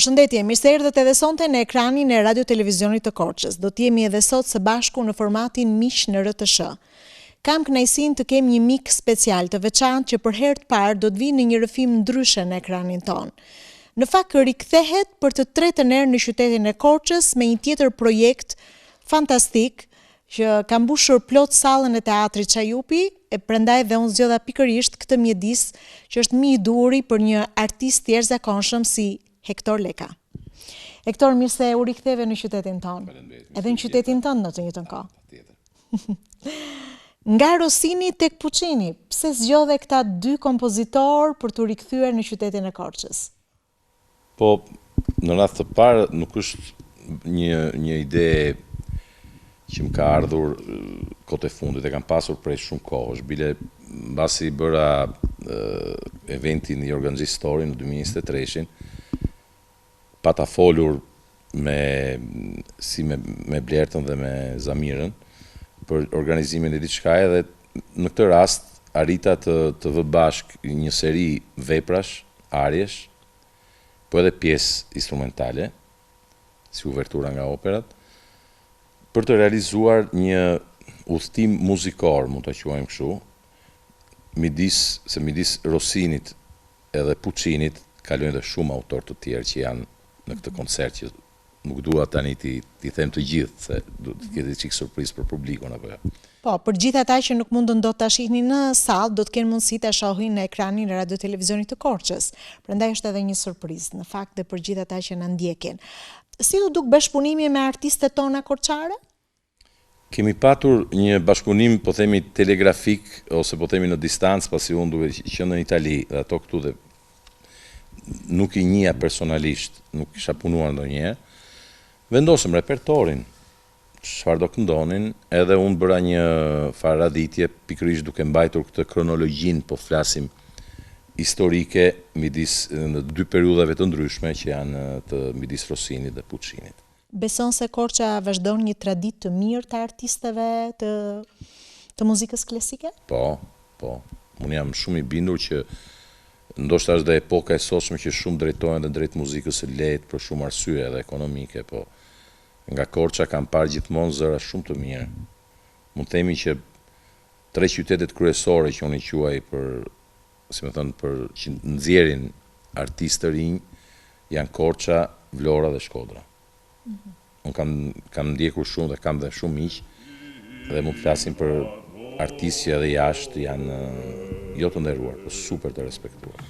Përshëndetje, mirë se erdhët edhe sonte në ekranin e Radio Televizionit të Korçës. Do t'jemi edhe sot së bashku në formatin Miq në RTS. Kam kënaqësinë të kem një mik special të veçantë që për herë të parë do të vinë në një rrëfim ndryshe në ekranin ton. Në fakt rikthehet për të tretën herë në qytetin e Korçës me një tjetër projekt fantastik që ka mbushur plot sallën e teatrit Çajupi, e prandaj dhe unë zgjodha pikërisht këtë mjedis që është më i duhuri për një artist të jashtëzakonshëm si Hector Leka. Hector, mirë se u riktheve në qytetin tonë. Edhe në qytetin tonë në të njëjtën kohë. Nga Rossini tek Puccini, pse zgjodhe këta dy kompozitor për të rikthyer në qytetin e Korçës? Po, në radhë të parë nuk është një ide që më ka ardhur kohët e fundit, e kam pasur prej shumë kohësh, bile mbasi bëra eventin i Organizis Story në 2023-shin, pata folur me Blertën dhe me Zamirën për organizimin e diçkaje dhe në këtë rast arrita të vë bashk një seri veprash, arjesh, po edhe pjesë instrumentale, si uvertura nga operat, për të realizuar një udhtim muzikor, mund të quajmë kështu, midis Rossinit edhe Puccinit, kalojnë dhe shumë autor të tjerë që janë në këtë koncert, që nuk dua tani t'i them të gjithë, se do të ketë çik surprizë për publikun apo jo. Po, për gjithë ata që nuk mundën dot ta shihnin në sallë, do të kenë mundësi ta shohin në ekranin e Radio Televizionit të Korçës. Prandaj është edhe një surprizë, në fakt dhe për gjithë ata që na ndjekin. Si u duk bashkëpunimi me artistët tona korçare? Kemi patur një bashkëpunim, po themi telegrafik, ose po themi në distancë, pasi unë duke qenë në Itali, dhe ato këtu dhe nuk i njihja personalisht, nuk isha punuar ndonjëherë, vendosëm repertorin, çfarë do këndonin, edhe unë bëra një farë raditje, pikërisht duke mbajtur këtë kronologjinë, po flasim historike midis në dy periudhave të ndryshme që janë të midis Rossinit dhe Puccinit. Beson se Korça vazhdon një traditë të mirë të artistëve të muzikës klasike? Po. Unë jam shumë i bindur që ndoshta është dhe epoka e sotshme që shumë drejtohen dhe drejt muzikës së lehtë për shumë arsye edhe ekonomike, po nga Korça kam parë gjithmonë zëra shumë të mirë. Mund të themi që 3 qytetet kryesore që unë i quaj për që nxjerrin artistë të rinj janë Korça, Vlora dhe Shkodra. Unë kam ndjekur shumë dhe kam dhe shumë miq dhe mund të flasim për artistë që edhe jashtë janë jo të nderuar, por super të respektuar.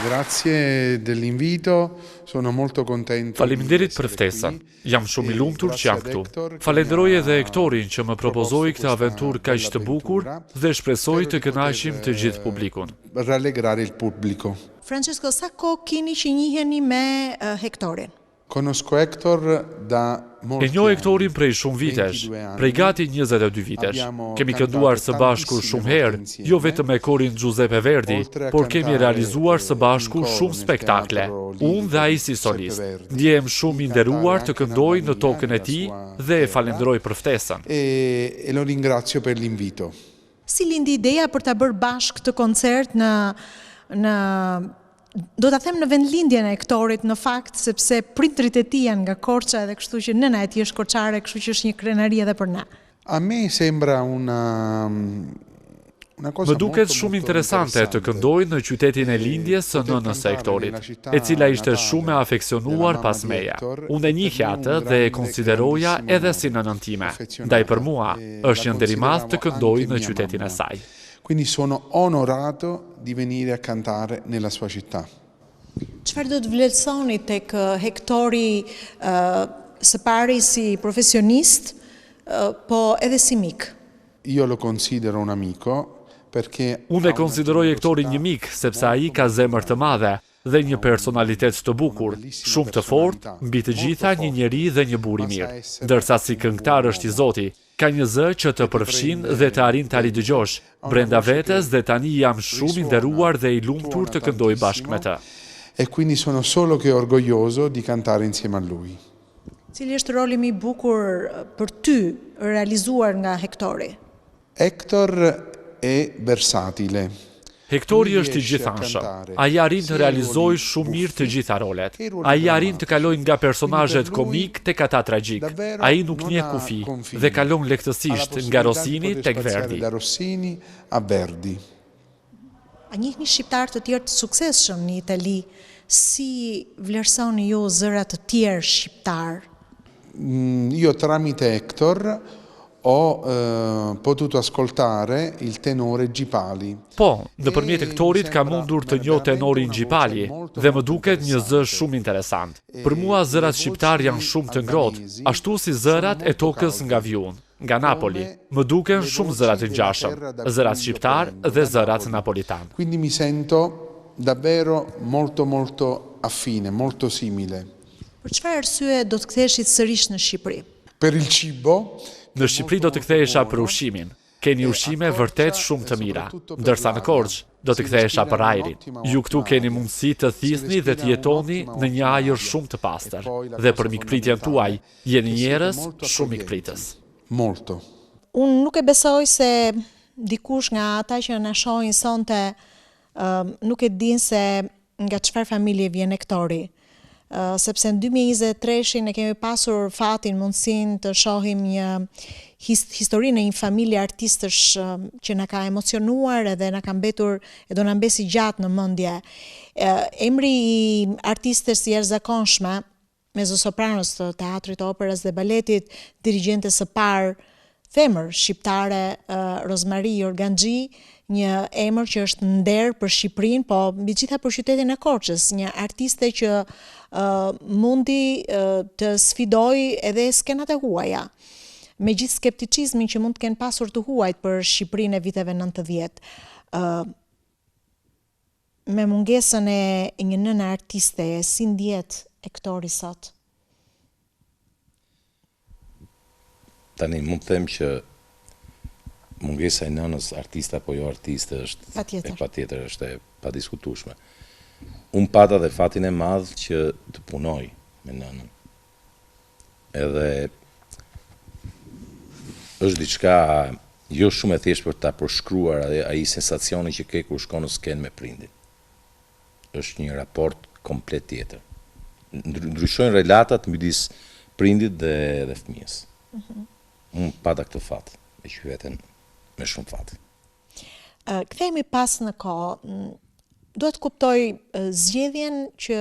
Grazie dell'invito, sono molto contento. Faleminderit për ftesën. Jam shumë i lumtur që jam këtu. Falenderoj edhe Hectorin që më propozoi këtë aventurë kaq të bukur dhe shpresoj të kënaqim të gjithë publikun. Rallegrare il pubblico. Francesco, sa kohë keni që njiheni me Hectorin? Conosco Hector da E njoh Hectorin prej shumë vitesh, prej gati 22 vitesh. Kemi kënduar së bashku shumë herë, jo vetëm me korin Giuseppe Verdi, por kemi realizuar së bashku shumë spektakle. Unë dhe ai si solist. Ndjehem shumë i nderuar të këndoj në tokën e tij dhe e falenderoj për ftesën. E lo ringrazio per l'invito. Si lindi ideja për ta bërë bashkë të koncert do ta them në vendlindjen e Hectorit në fakt, sepse prindrit e tij janë nga Korça edhe kështu që nëna e tij është korçare, kështu që është një krenari edhe për na. A me sembra una cosa Më duket shumë interesante të këndoj në qytetin e lindjes së nënës së Hectorit, e cila ishte shumë e afeksionuar pas meje. Unë e njihja atë dhe e konsideroja edhe si nënën time. Ndaj për mua, është një ndër i madh të këndoj në qytetin e saj. Quindi sono onorato di venire a cantare nella sua città. Çfarë do të vlerësoni tek Hectori së pari si profesionist, po edhe si mik? Io lo considero un amico perché Unë e konsideroj Hectorin një mik, sepse ai ka zemër të madhe dhe një personalitet të bukur, shumë të fortë, mbi të gjitha një njeri dhe një burr i mirë. Ndërsa si këngëtar është i Zoti, ka një zë që të përfshin dhe të arrin ta ridëgjosh brenda vetes dhe tani jam shumë i nderuar dhe i lumtur të këndoj bashkë me të. E quindi sono solo che orgoglioso di cantare insieme a lui. Cili është roli më i bukur për ty realizuar nga Hectori? Hector è versatile. Hectori është i gjithanshëm. Ai arrin të realizojë shumë mirë të gjitha rolet. Ai arrin të kalojë nga personazhet komik tek ata tragjik. Ai nuk njeh kufi dhe kalon lehtësisht nga Rossini tek Verdi. Da Rossini a Verdi. A njihni shqiptar të tjerë të suksesshëm në Itali? Si vlerësoni ju zëra të tjerë shqiptar? Io tramite Hector ho potuto ascoltare il tenore Gjipali. Po, nëpërmjet Hectorit ka mundur të njoh tenorin Gjipali dhe më duket një zë shumë interesant. Për mua zërat shqiptar janë shumë të ngrohtë, ashtu si zërat e tokës nga Vjun, nga Napoli. Më duken shumë zërat të ngjashëm, zërat shqiptar dhe zërat napolitan. Quindi mi sento davvero molto affine, molto simile. Për çfarë arsye do të ktheheshit sërish në Shqipëri? Per il cibo. Në Shqipëri do të kthehesha për ushqimin. Keni ushqime vërtet shumë të mira, ndërsa në Korçë do të kthehesha për ajrin. Ju këtu keni mundësi të thisni dhe të jetoni në një ajër shumë të pastër. Dhe për mikpritjen tuaj, jeni njerëz shumë mikpritës. Molto. Unë nuk e besoj se dikush nga ata që na shohin sonte nuk e din se nga çfarë familje vjen Hectori. Sepse në 2023 ne kemi pasur fatin, mundësinë të shohim një historinë e një familje artistësh që na ka emocionuar edhe na ka mbetur e do na mbesi gjatë në mendje. Emri i artistes i jashtëzakonshme, mezzosopranos të teatrit, operës dhe baletit, dirigjentes së parë femër shqiptare, Rozmari Jorganxhi, një emër që është nder për Shqipërinë, po mbi gjitha për qytetin e Korçës, një artiste që mundi të sfidoj edhe skenat e huaja, me gjithë skepticizmin që mund të kenë pasur të huajt për Shqipërinë e viteve 90. Me mungesën e një nëne artiste, si ndjet Hectori sot? Tani mund të them që mungesa e nënës artiste apo jo artiste është patjetër është e padiskutueshme. Unë pata dhe fatin e madh që të punoj me nënën. Edhe është diçka jo shumë e thjeshtë për ta përshkruar ai sensacioni që ke kur shkon në skenë me prindin. Është një raport komplet tjetër. Ndryshojnë relatat midis prindit dhe fëmijës. Unë pata këtë fat, me qyveten me shumë fat. Kthehemi pas në kohë, do të kuptoj zgjedhjen që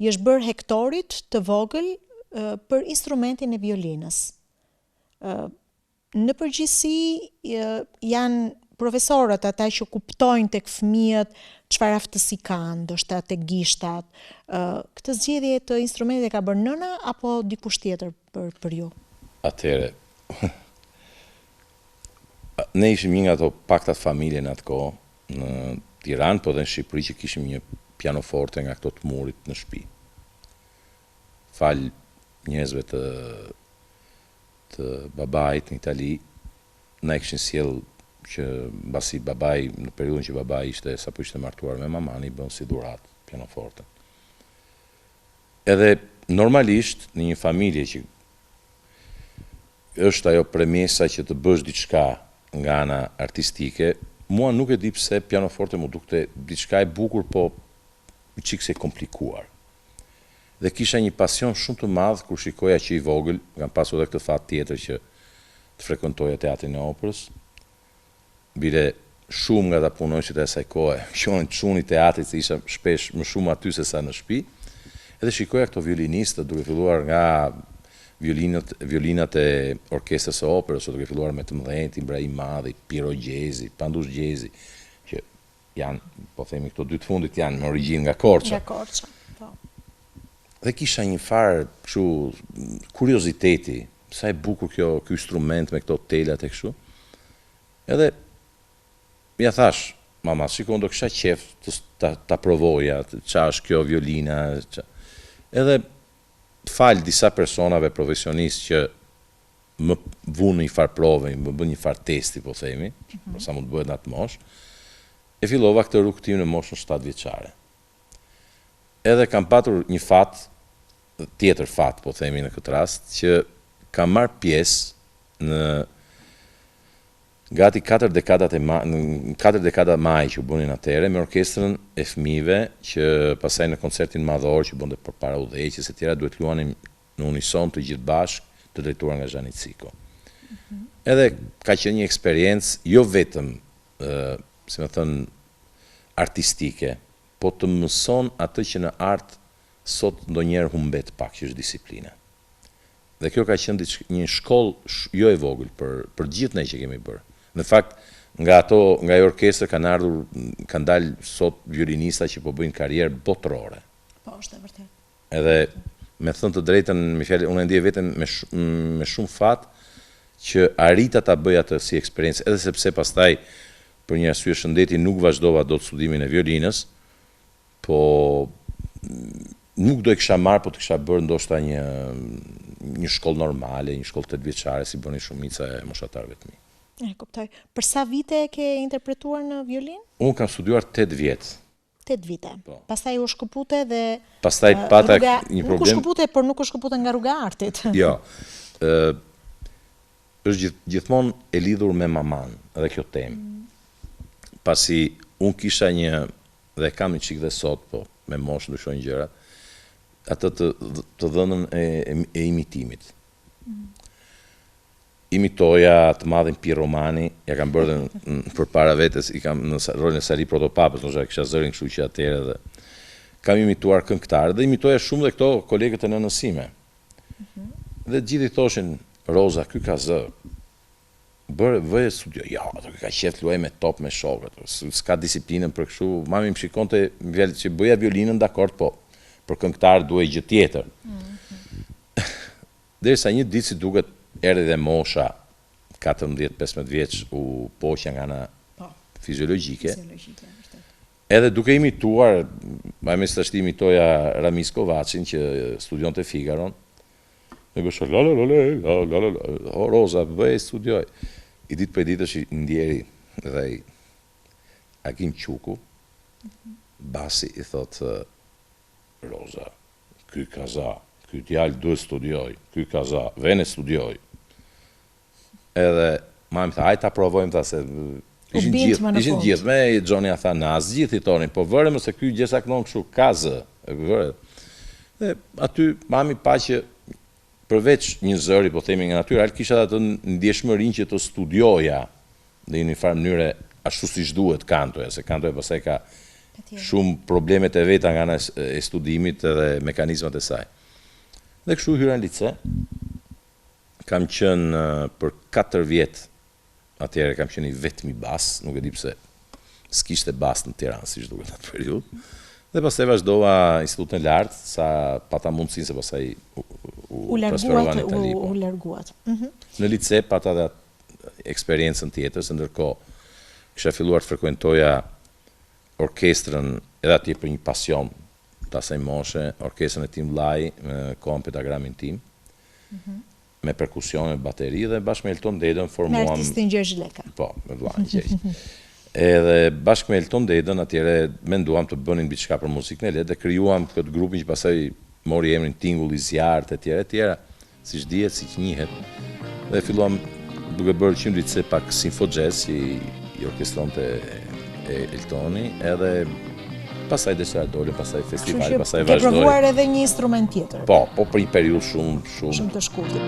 i është bërë Hectorit të vogël për instrumentin e violinës. Në përgjithësi janë profesorët ata që kuptojnë tek fëmijët çfarë aftësi kanë, ndoshta tek gishtat. Këtë zgjedhje të instrumentit e ka bërë nëna apo dikush tjetër për ju? Atëre, ne ishim një nga ato paktat familje në atë kohë në Tiranë, po dhe në Shqipëri që kishim një pianoforte nga këto të murit në shtëpi. fal njerëzve të babait në Itali, na e kishin sjell që mbasi babai, në periudhën që babai sapo ishte martuar me maman, i bën si dhuratë pianoforte. Edhe normalisht në një familje që është ajo premesa që të bësh diçka nga ana artistike, mua nuk e di pse pianoforte më dukte diçka e bukur, po çikse e komplikuar. Dhe kisha një pasion shumë të madh kur shikoja që i vogël, kam pasur edhe këtë fat tjetër që të frekuentoja teatrin e operës. Bile shumë nga ata punonjësit e asaj kohe qenë çuni i teatrit, se isha shpesh më shumë aty se sa në shtëpi. Edhe shikoja këto violinistë, duke filluar nga violinat e orkestrës së operës, duke filluar me të mëdhenjt, Ibrahim Madhi, Piero Gjezi, Pandush Gjezi, që janë, po themi këto dy të fundit janë me origjinë nga Korça. Nga Korça, po. Dhe kisha një farë kështu kurioziteti, sa e bukur ky instrument me këto telat e kështu. Edhe ja thash, mama, shikon do kisha qef ta provoja, qa është kjo violina. Edhe fal disa personave profesionistë që më vunë një farë prove, më bën një farë testi, po themi, për sa mund të bëhet në atë moshë, e fillova këtë rrugë tim në moshën 7 vjeçare. Edhe kam patur një fat, tjetër fat, po themi në këtë rast, që kam marrë pjesë në gati 4 dekada maj që u bënin atëre me orkestrën e fëmijëve, që pasaj në koncertin madhor që bënte përpara udhëheqjes e tjera duhet luanim në unison të gjithë bashkë, të drejtuar nga Gianni Cicco. Edhe ka qenë një eksperiencë jo vetëm, si më thënë, artistike, po të mëson atë që në art sot ndonjëherë humbet pak, që është disiplina. Dhe kjo ka qenë një shkollë jo e vogël për gjithë ne që kemi bërë. Në fakt, nga ajo orkestrë kanë dalë sot violinista që po bëjnë karrierë botërore. Po, është e vërtet. Edhe, me thënë të drejtën, unë e ndje veten me shumë fat që arrita ta bëja atë si eksperiencë, edhe sepse pastaj për një arsye shëndeti nuk vazhdova dot studimin e violinës, po nuk do e kisha marrë, po të kisha bërë ndoshta një shkollë normale, një shkollë 8 vjeçare, si bëni shumica e moshatarëve të mi. E kuptoj. Për sa vite ke interpretuar në violin? Unë kam studiuar 8 vjet. 8 vite. Pastaj u shkëpute dhe pastaj pata një problem. Nuk u shkëpute, por nuk u shkëpute nga rruga e artit. Jo. Është gjithmonë e lidhur me maman, edhe kjo temë. Pasi unë kisha dhe kam një çik dhe sot, po me moshë ndryshojnë gjërat, atë të dhënën e imitimit. Imitoja të madhin Pi Romani, ja kam bërë për para vetes, i kam në rolin e Sali Protopapës, nështë kisha zërin kështu që atëherë dhe kam imituar këngëtarë, dhe imitoja shumë dhe këto kolegët e nënësime. Dhe gjithi thoshin, Roza, ky ka zë, vëje studio, ja, do ka qef luaj me top me shokët, s'ka disiplinën për kështu, mami më shikonte që bëja violinën dakord, po për këngëtar duhej gjë tjetër. Derisa një ditë si duket erdhi dhe mosha 14-15 vjeç u poqja nga ana fiziologjike. Edhe duke imituar, me stashti imitoja Ramis Kovacin që studionte Figaron. E bësha o Roza, bëj studioj. I ditë për ditë është i ndjeri dhe Akim Quku, basi i thotë Roza, ky kaza, ky djalë duhet studioj, ky kaza, vene studioj. Edhe mami tha, hajta provojmë ta se ishin gjithë, me Gjoni a tha, në asë gjithë i tonin, po vërëm se ky gjesaknon kështu kazë. Dhe aty mami pa që përveç një zëri, po themi nga natyral, kisha atë ndjeshmërin që të studioja dhe një farë mënyre ashtu si duhet kantoja, se kantoja pasaj ka shumë problemet e veta nga ana e studimit dhe mekanizmat e saj. Dhe kështu hyra në lice, kam qenë për 4 vjet, atëherë kam qenë i vetmi bas, nuk e di pse s'kishte bas në Tiranë, si duket në atë periudhë. Dhe pastaj vazhdova institutin e lartë, sa pata mundësinë se pastaj u transferova në Itali. U larguat. Në lice pata dhe eksperiencën tjetër, se ndërkohë kisha filluar të frekuentoja orkestrën edhe atje për një pasion të asaj moshe, orkestrën e tim vllai, me kohën pentagramin tim, me perkusione, bateri, dhe bashkë me Elton Dedën formuam... Me artistin Gjergj Leka. Po, me vllajin Gjergj. Edhe bashkë me Elton Dedën, atjere menduam të bënin diçka për muzikën e lehtë dhe krijuam këtë grupin që pastaj mori emrin Tingull i Zjarrt etj. Siç dihet, siç njihet. Dhe filluam duke bërë qindrice pak sinfo-jazz që i orkestronte Eltoni, edhe pastaj desera dole, pastaj festivali, pastaj vazhdoi. Ke provuar edhe një instrument tjetër. Po, për një periudhë shumë të shkurtër.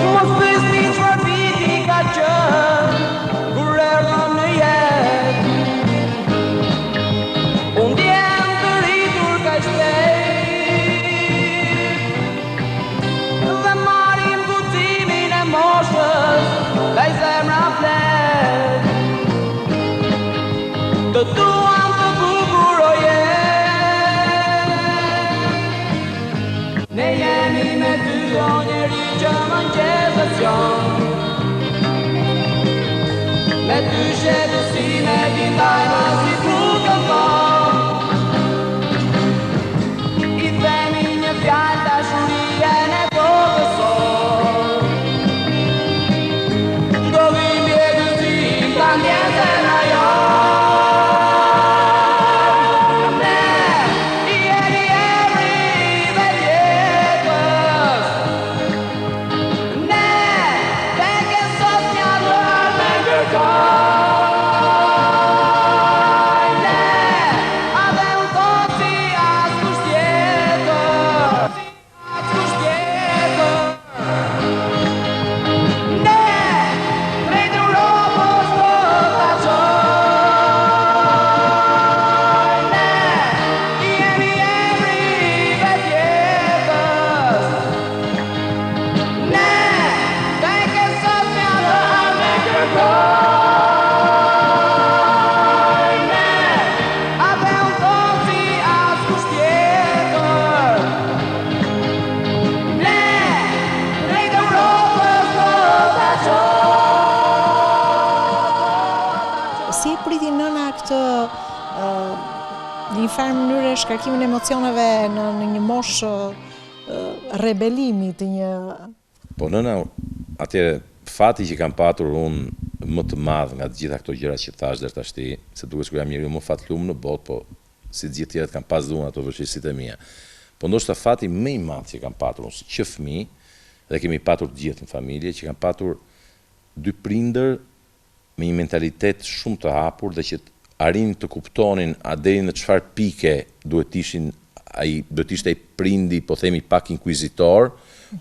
Mos besni çfarë viti ka qenë, kur erdhëm në jetë. Unë ndjem të rritur ka shpejt, dhe marim guximin e moshës, dhe i zemra flet. Të duam të bukur o jetë, ne jemi me ty o njeri që më nqesës janë. Me ty shetësime tindajmë si frutën tonë, i themi një fjallë dashurien e profesor. Shkollim mjekësim ta ndjesën ajo. Si e priti nëna këtë një farë mënyrë shkarkimin e emocioneve në një moshë rebelimi të një... Po nëna, atëre fati që kam patur unë më të madh nga të gjitha këto gjëra që thash deri tashti, se duket sikur jam njeriu më fatlum në botë, po si të gjithë tjerët kam pas dhunë ato vështirësitë e mia. Po ndoshta fati më i madh që kam patur unë që fëmijë, dhe kemi patur të gjithë në familje, që kam patur dy prindër me një mentalitet shumë të hapur dhe që arrin të kuptonin a deri në çfarë pike duhet ishte ai prindi, po themi pak inkuizitor,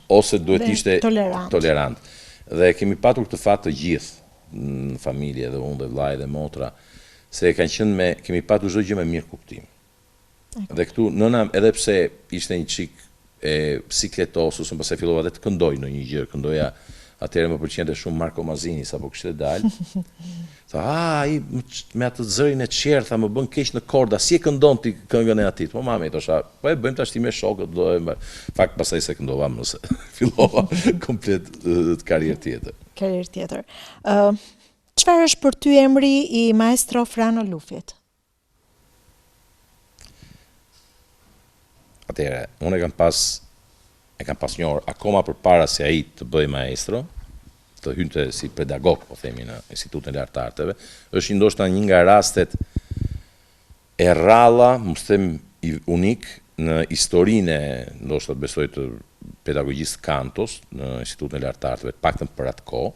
ose duhet ishte tolerant. Dhe kemi patur këtë fat të gjithë në familje, dhe unë dhe vllai dhe motra, se kemi patur çdo gjë me mirë kuptim. Dhe këtu nëna, edhe pse ishte një çik e sikletos, ose pastaj fillova edhe të këndoj në një gjë, këndoja atëherë më pëlqente shumë Marco Mazzini, sapo kishte dalë. Tha, ai me atë zërin e qertë, tha, më bën keq në korda, si e këndon ti këngën e atit? Po mami, thosha, po e bëjmë tash ti me shokët, fakt pastaj se këndova më se fillova komplet karrierë tjetër. Karrierë tjetër. Çfarë është për ty emri i maestro Frano Lufit? Atëherë, unë e kam pas një orë, akoma përpara se ai të bëj maestro, të hynte si pedagog, po themi, në Institutin e Lartë të Arteve, është ndoshta një nga rastet e rralla, mos them unik, në historinë ndoshta besoj të pedagogjisë kantos në Institutin e Lartë të Arteve, paktën për atë kohë,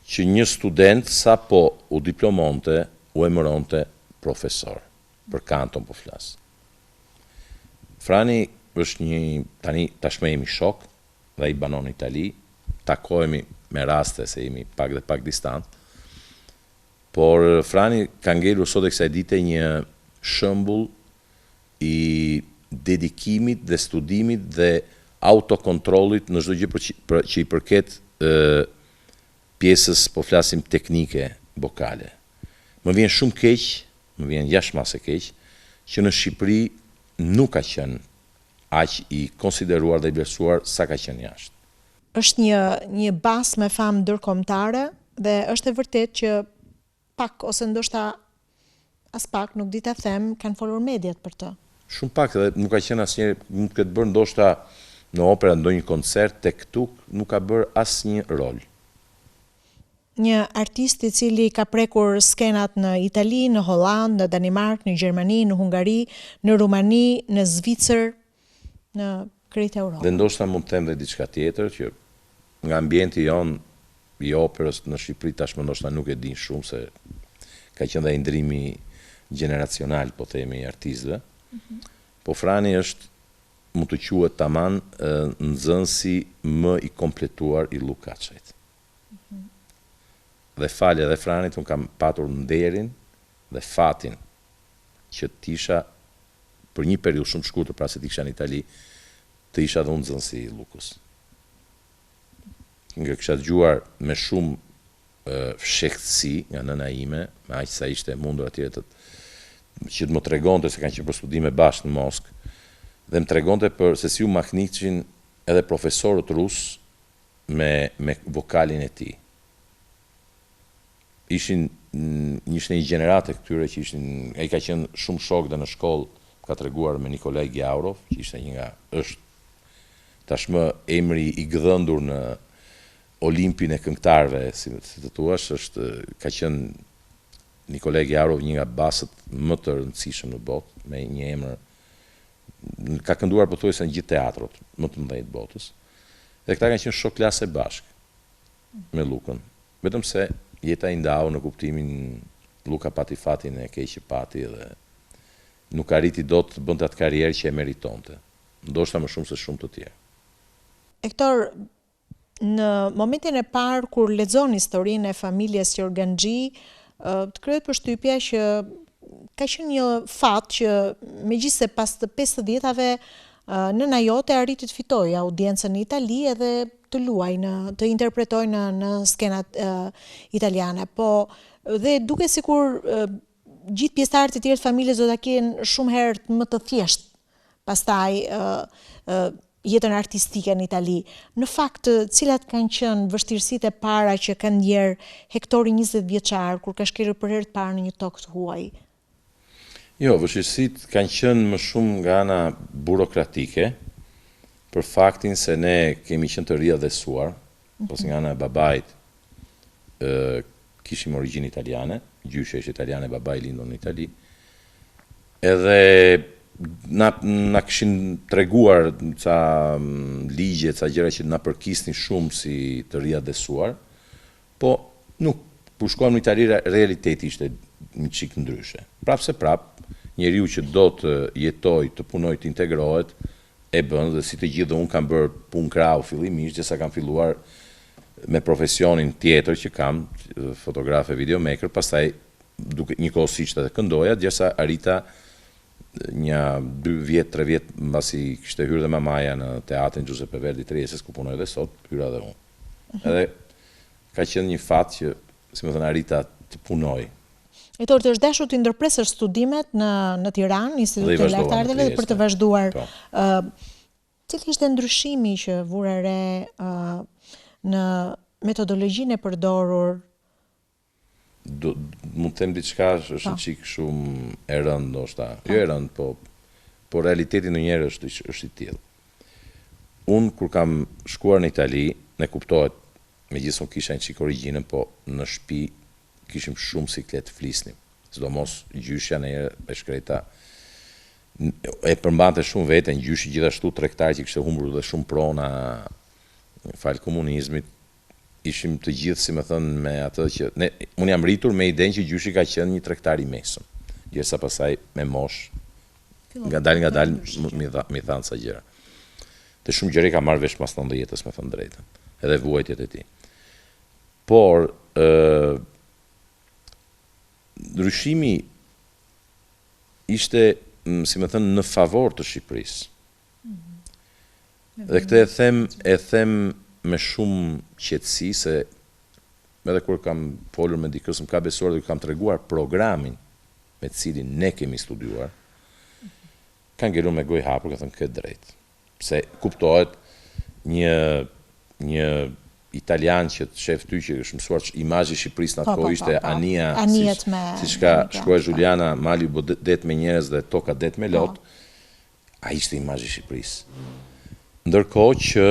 që një student sapo u diplomonte, u emëronte profesor. Për kanton po flas. Frani është tashmë jemi shok, dhe i banon në Itali, takohemi me raste se jemi pak dhe pak distant, por Frani ka ngelur sot e kësaj dite një shembull i dedikimit dhe studimit dhe autokontrollit në çdo gjë që i përket pjesës, po flasim teknike, vokale. Më vjen shumë keq, më vjen jashtëmase keq, që në Shqipëri nuk ka qenë aq i konsideruar dhe i vlerësuar sa ka qenë jashtë. Është një bazë me famë ndërkombëtare dhe është e vërtet që pak ose ndoshta as pak nuk di ta them, kanë folur mediat për të. Shumë pak dhe nuk ka qenë asnjëherë, mund të ketë bërë ndoshta në opera, ndonjë koncert, tek këtu nuk ka bërë asnjë rol. Një artist I cili ka prekur skenat në Itali, në Holland, në Danimark, në Gjermani, në Hungari, në Rumani, në Zvicër, në krejt Europë. Dhe ndoshta mund të them dhe diçka tjetër që nga ambienti jon I operës në Shqipëri tashmë ndoshta nuk e din shumë se ka qenë dhe ndrimi generacional, po themi, I artistëve. Po Frani është, mund të quhet taman, nxënësi më I kompletuar I Lukaçait. Dhe falje dhe Franit, unë kam patur nderin dhe fatin që t'isha për një periudhë shumë shkurtër, pra se t'isha në Itali, të isha dhe unë nxënësi I Lukës. Nga kisha dëgjuar me shumë fshehtësi nga nëna ime, me aq sa ishte mundur atje që të më tregonte se kanë qenë për studime bashkë në Moskë, dhe më tregonte për se si u mahniqin edhe profesorët rus me vokalin e tij. Ishte një gjenerate këtyre që ai ka qenë shumë shok dhe në shkollë, ka treguar me Nikolaj Gjaurov, që ishte është tashmë emri I gdhëndur në Olimpin e këngëtarëve, si të thuash, ka qenë Nikolaj Gjaurov një nga basët më të rëndësishëm në botë, me një emër, ka kënduar pothuajse në gjithë teatrot më të mëdhenj të botës. Dhe këta kanë qenë shok klase bashkë me Lukën, vetëm se jeta I ndau në kuptimin Luka pati fatin e keq që pati dhe nuk arriti dot të bënte atë karrierë që e meritonte. Ndoshta më shumë se shumë të tjerë. Hektor, në momentin e parë kur lexon historinë e familjes Jorganxhi, të kryhet përshtypja që ka qenë një fat që megjithse pas të 50-ave nëna jote arriti të fitojë audiencën në Itali edhe të luajë, të interpretojë në skenat italiane, po dhe duket sikur gjithë pjesëtarët e tjerë të familjes do ta kenë shumë herë më të thjeshtë pastaj jetën artistike në Itali. Në fakt, cilat kanë qenë vështirësitë e para që kanë ndjer Hektori 20 vjeçar kur ka shkelur për herë të parë në një tokë të huaj? Jo, vështirësitë kanë qenë më shumë nga ana burokratike, për faktin se ne kemi qenë të riadhesuar, pas nga ana e babait kishim origjinë italiane, gjyshe ishte italiane, babai lindur në Itali, edhe na kishin treguar ca ligje, ca gjëra që na përkisnin shumë si të riadhesuar, po nuk, kur shkuam në Itali, realiteti ishte një çik ndryshe. Prapse njeriu që do të jetoj, të punoj, të integrohet, e bën dhe si të gjithë dhe unë kam bërë punë krau fillimisht, sa kam filluar me profesionin tjetër që kam, fotografe, videomaker, pastaj duke njëkohësisht edhe këndoja, derisa arrita një 2 vjet, 3 vjet mbasi kishte hyrë dhe mamaja në teatrin Giuseppe Verdi Trieste, ku punoj dhe sot, hyra dhe unë. Edhe ka qenë një fat që, si më thënë, arrita të punoj. Hektor, të është dashur të ndërpresësh studimet në Tiranë, Institutit të Lartardeve, dhe për të vazhduar. Cili ishte ndryshimi që vure re në metodologjinë e përdorur? Mund të them diçka, është një çik shumë e rëndë ndoshta. Jo e rëndë, po realiteti ndonjëherë është I tillë. Unë kur kam shkuar në Itali, ne kuptohet, megjithëse unë kisha një çik origjinën, po në shtëpi kishim shumë siklet flisnim. Sidomos gjyshja në e shkreta e përmbante shumë veten, gjyshi gjithashtu tregtar që kishte humbur dhe shumë prona fal komunizmit. Ishim të gjithë, si më thënë, me atë që unë jam rritur me idenë që gjyshi ka qenë një tregtar I mesëm. Derisa pasaj me mosh, nga dalë mi thanë sa gjëra. Të shumë gjëra ka marrë vesh mas 90-s, me thënë drejtën, edhe vuajtjet e tij. Por ndryshimi ishte, si më thënë, në favor të Shqipërisë. Dhe këtë e them me shumë qetësi, se edhe kur kam folur me dikës, më ka besuar dhe kam treguar programin me cilin ne kemi studiuar, kanë ngelur me gojë hapur, ka thënë këtë drejt. Pse kuptohet një italian që të shef ty që është mësuar imazhi i Shqipërisë në atë kohë ishte Ania, siç ka shkruar Juliana, mali u det me njerëz dhe toka det me lot. Ai ishte imazhi i Shqipërisë. Ndërkohë që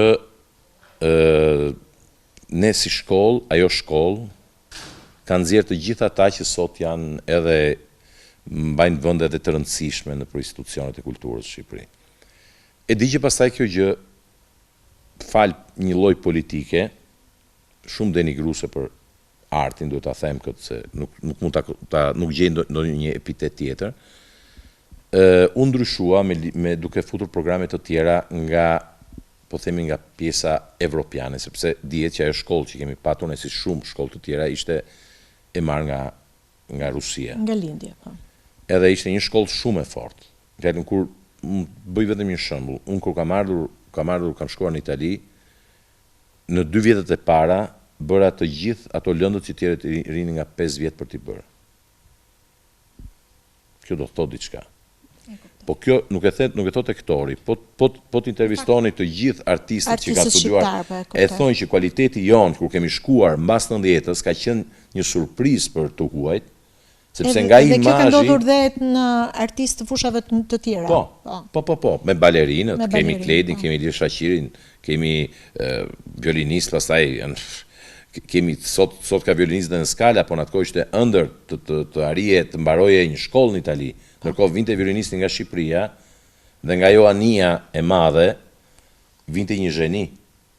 ne si shkollë, ajo shkollë ka nxjerrë të gjithë ata që sot janë edhe mbajnë vende edhe të rëndësishme në institucionet e kulturës së Shqipërisë. E di që pastaj kjo gjë fal një lloj politike shumë denigruese për artin, duhet ta them këtë se nuk mund nuk gjej ndonjë epitet tjetër. U ndryshua me duke futur programe të tjera nga, po themi, nga pjesa evropiane, sepse dihet që ajo shkollë që kemi patur ne si shumë shkollë të tjera ishte e marrë nga Rusia. Nga lindje, po. Edhe ishte një shkollë shumë e fortë. Fjalën kur bëj vetëm një shembull, unë kur kam shkuar në Itali, në 2 vjetët e para bëra të gjithë ato lëndët që tjerët rinin nga 5 vjet për t'i bërë. Kjo do thot diçka. Po kjo nuk e thotë aktori, po t'intervistoni të gjithë artistët që ka studiuar, e thonë që kualiteti jonë kur kemi shkuar mbas 90-s ka qenë një surprizë për të huajt, sepse nga imazhi. Dhe kjo ka ndodhur dhe në artistë të fushave të tjera. Po, me balerinët, kemi Kledin, kemi Ilir Shaqirin, kemi violinistë, pastaj kemi sot ka violinistët në Skala, po në atë kohë ishte ëndër të arije të mbaroje një shkollë në Itali. Ndërkohë vinte violinisti nga Shqipëria dhe nga jo Ania e madhe vinte një zheni,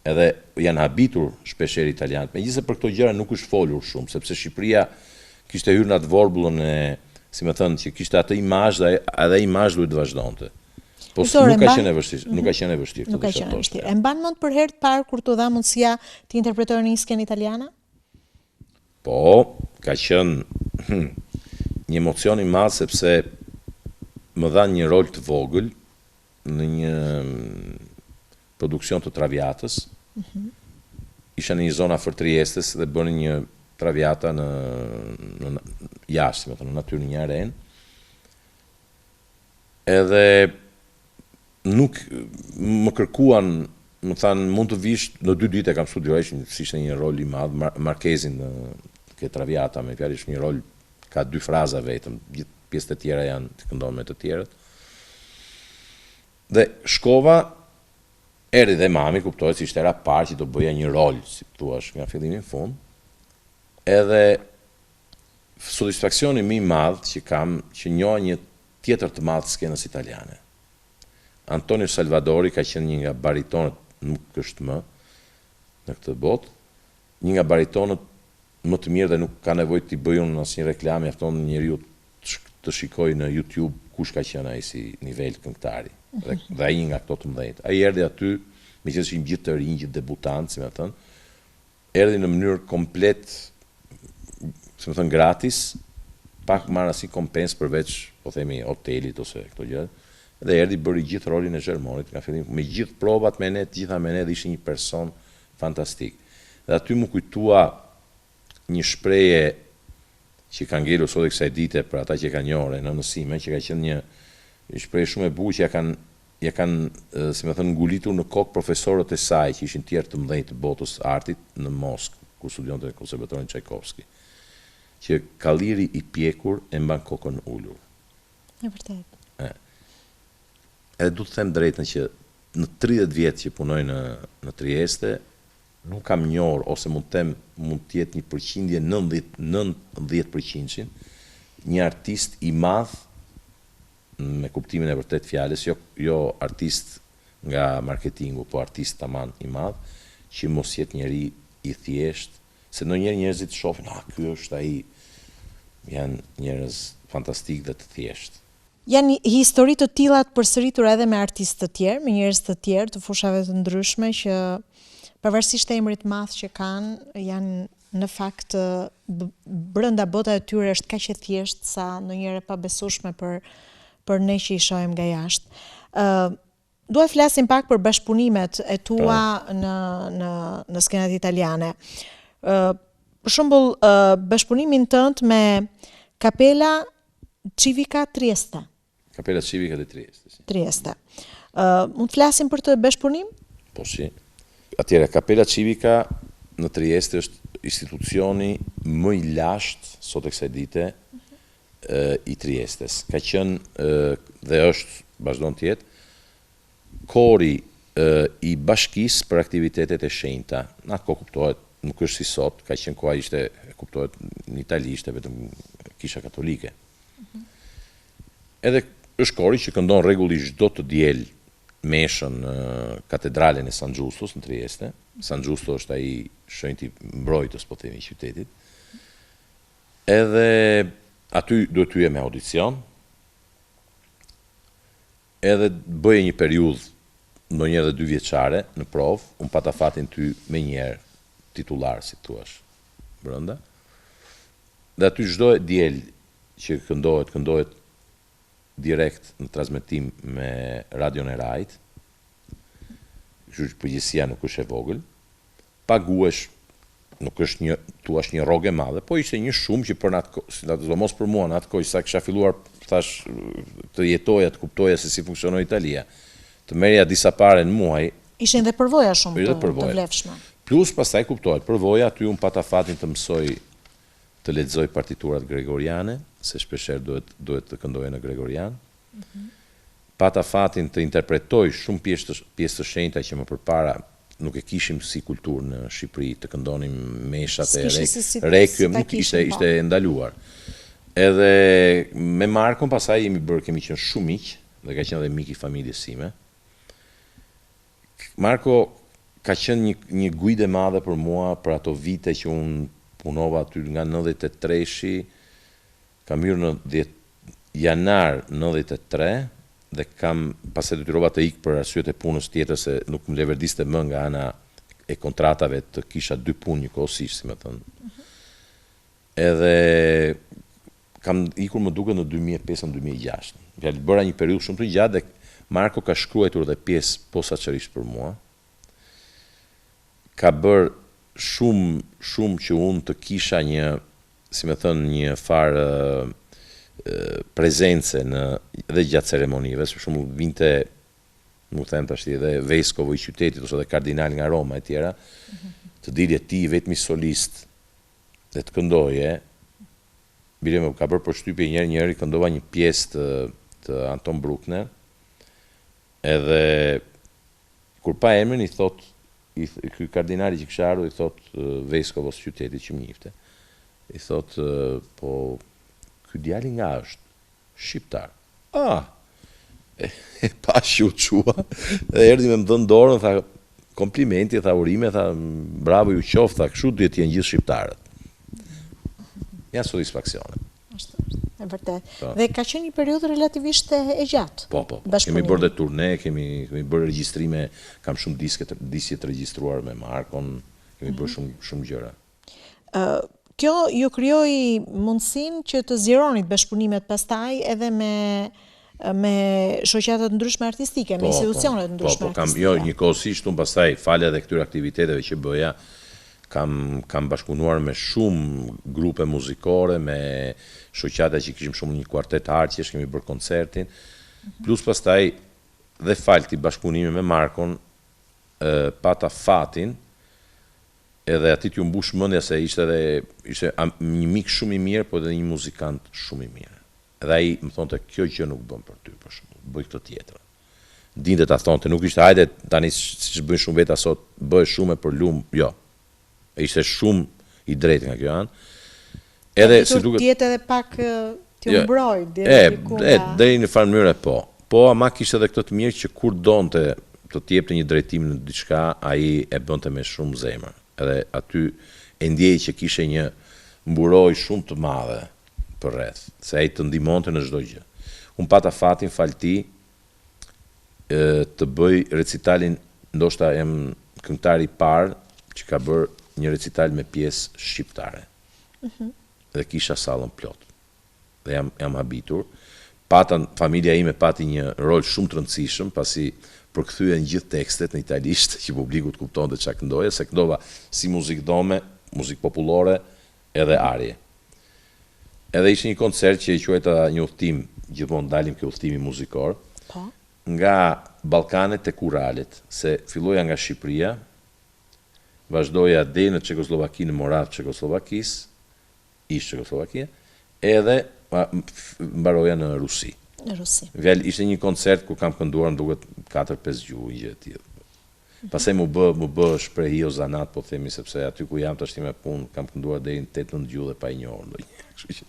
edhe janë habitur shpeshherë italianët. Megjithëse për këto gjëra nuk është folur shumë, sepse Shqipëria kishte hyrë në atë vorbullën e, si më thënë, që kishte atë imazh dhe edhe imazh duhet të vazhdonte. Po nuk ka qenë e vështirë, nuk ka qenë e vështirë. Nuk ka qenë e vështirë. E mban mend për herë të parë kur t'u dha mundësia të interpretoje në Iskën italiane? Po, ka qenë një emocion i madh sepse më dha një rol të vogël në një produksion të Traviatës. Isha në një zonë afër Triestes dhe bënë një Traviata në jashtë, në natyrë, në një arenë. Edhe nuk më kërkuan, më thanë mund të vish në 2 ditë kam studiuar, ishte një rol i madh, Markezin ke Traviata, me fjalë është një rol ka 2 fraza vetëm, gjithë pjesët e tjera janë të këndon me të tjerët. Dhe shkova, erdhi dhe mami, kuptohet se ishte era parë që do bëja një rol, si thuash, nga fillimi në fund. Edhe satisfaksioni më i madh që kam që njoha një tjetër të madh skenës italiane. Antonio Salvadori ka qenë një nga baritonët, nuk është më në këtë botë, një nga baritonët më të mirë dhe nuk ka nevojë të bëjë unë asnjë reklam, mjafton njeriu të shikoj në YouTube kush ka qenë ai si nivel këngëtari. Dhe ai nga këto të mëdhenj. Ai erdhi aty, meqenëse ishim gjithë të rinj, gjithë debutantë, si më thënë, erdhi në mënyrë komplet, si më thënë, gratis, pak marr asnjë kompensë përveç, po themi, hotelit ose këto gjë. Dhe erdhi bëri gjithë rolin e Gjermonit, nga fillim me gjithë provat me ne, të gjitha me ne, dhe ishte një person fantastik. Dhe aty më kujtua një shprehje që ka ngelur sot e kësaj dite për ata që kanë njohur në nësime, që ka qenë një shprehje shumë e bukur që ja kanë si më thënë ngulitur në kokë profesorët e saj që ishin tjerë të mëdhenj të botës artit në Moskë, ku studionte në konservatorin Çajkovski, që kalliri i pjekur e mban kokën ulur. E vërtet. Edhe du të them drejtën që në 30 vjet që punoj në Trieste, nuk kam njohur ose mund të jetë një përqindje 90% një artist i madh me kuptimin e vërtet fjalës, jo artist nga marketingu, po artist tamam i madh, që mos jetë njeri i thjesht, se ndonjëherë njerëzit shohin, ky është ai, janë njerëz fantastik dhe të thjesht. Janë histori të tilla të përsëritura edhe me artistë të tjerë, me njerëz të tjerë të fushave të ndryshme që pavarësisht emrit të madh që kanë, janë në fakt brenda bota e tyre është kaq e thjeshtë sa ndonjëherë e pabesueshme për ne që i shohim nga jashtë. Dua të flasim pak për bashkëpunimet e tua në skenat italiane. Për shembull, bashkëpunimin tënd me Kapela Civica Trieste. Kapela Civica di Trieste. Sì. Trieste. Mund të flasim për të bashkëpunim? Po si. Atëherë Kapela Civica në Trieste është institucioni më i lashtë sot e kësaj dite i Triestes. Ka qenë dhe është, vazhdon të jetë, kori i bashkisë për aktivitetet e shenjta. Në atë kohë kuptohet, nuk është si sot, ka qenë koha ishte, kuptohet, në Itali ishte vetëm kisha katolike. Edhe është kori që këndon rregullisht çdo të diel meshën në katedralen e San Giustos në Trieste. San Giusto është ai shenjti mbrojtës, po themi, i qytetit. Edhe aty duhet hyje me audicion. Edhe bëje një periudhë ndonjëherë dhe 2 vjeçare në provë, unë pata fatin ty me njerë titular, si thuash, brenda. Dhe aty çdo diel që këndohet direkt në transmetim me radion e Rajt, kështu që përgjithësia nuk është e vogël, paguhesh, nuk është një rrogë e madhe, po ishte një shumë që për në atë kohë, do mos për mua në atë kohë, sa kisha filluar, thash, të jetoja, të kuptoja se si funksionoi Italia, të merja disa pare në muaj. Ishin dhe përvoja shumë të vlefshme. Plus pastaj kuptohet, përvoja aty unë pata fatin të mësoj të lexoj partiturat gregoriane, se shpeshherë duhet të këndoje në gregorian. Pata fatin të interpretoj shumë pjesë të shenjta që më përpara nuk e kishim si kulturë në Shqipëri, të këndonim meshat e requiem, nuk ishte ndaluar. Edhe me Markon pasaj kemi qenë shumë miq, dhe ka qenë dhe mik i familjes sime. Marko ka qenë një gujde madhe për mua për ato vite që unë punova aty nga 93-shi, kam hyrë në janar 93 dhe pas e detyrova të ikë për arsyet e punës tjetër se nuk më leverdiste më nga ana e kontratave të kisha 2 punë njëkohësisht, si më thënë. Edhe kam ikur më duket në 2005-2006. Bëra një periudhë shumë të gjatë dhe Marko ka shkruar dhe pjesë posaçërisht për mua. Ka bërë shumë që unë të kisha një, si më thënë, një farë prezence edhe gjatë ceremonive, për shembull vinte, nuk them tash edhe veskovo i qytetit ose edhe kardinal nga Roma e tjera, të dilje ti vetëm solist dhe të këndoje. Bile më ka bërë përshtypje njëri këndova një pjesë të Anton Bruckner, edhe kur pa emrin i thot, ky kardinali që kishte ardhur i thot veskovos qytetit që më njihte, i thot po ky djali nga është shqiptar. E pashi u çua dhe erdhi me më dhënë dorën, tha komplimenti, tha urime, tha bravo ju qoft, tha kështu duhet të jenë gjithë shqiptarët. Ja satisfaksione. E vërtet. Dhe ka qenë një periudhë relativisht e gjatë. Po. Kemi bërë dhe turne, kemi bërë regjistrime, kam shumë diske të regjistruar me Markon, kemi bërë shumë gjëra. Kjo ju krijoi mundësinë që të zgjeronit bashkëpunimet pastaj edhe me shoqata të ndryshme artistike, me institucione të ndryshme artistike. Jo, njëkohësisht unë pastaj falja edhe këtyre aktiviteteve që bëja, kam bashkëpunuar me shumë grupe muzikore, me shoqata që kishim shumë një kuartet arqesh, kemi bërë koncertin, plus pastaj dhe falë këtij bashkëpunimi me Markon, pata fatin, edhe aty t'ju mbush mendja se ishte një mik shumë i mirë, po edhe një muzikant shumë i mirë. Edhe ai më thonte kjo gjë nuk bën për ty, për shembull, bëj këtë tjetër. Dinte ta thonte, nuk ishte hajde tani siç bëjnë shumë veta sot, bëj shumë për lum, jo. Ishte shumë i drejtë nga kjo anë. Edhe si duket tjetë edhe pak t'ju mbroj deri në farë mënyrë po. Po ama kishte edhe këtë të mirë që kur donte të t'jepte një drejtim në diçka, ai e bënte me shumë zemër. Edhe aty e ndjej që kishte një mburoj shumë të madhe për rreth, se ai të ndihmonte në çdo gjë. Unë pata fatin falti të bëj recitalin, ndoshta jam këngëtari i parë që ka bërë një recital me pjesë shqiptare. Dhe kisha sallën plot. Dhe jam habitur. Familja ime pati një rol shumë të rëndësishëm, pasi përkthyen gjithë tekstet në italisht që publiku të kuptonte çka këndoja, se këndova si muzikë dome, muzikë popullore edhe arje. Edhe ishte një koncert që i quajta një udhtim, gjithmonë dalim ke udhtimi muzikor, nga Ballkanet e Kuralit, se filloja nga Shqipëria, vazhdoja deri në Çekoslovaki, në Morat Çekoslovakisë, ish Çekoslovakia, edhe mbaroja në Rusi. Në Rusi. Ishte një koncert ku kam kënduar më duket 4-5 gjuhë, një gjë e tillë. Pastaj më bë shprehi o zanat, po themi, sepse aty ku jam tash me punë kam kënduar deri në 8-9 gjuhë dhe pa i njohur ndonjë. Kështu që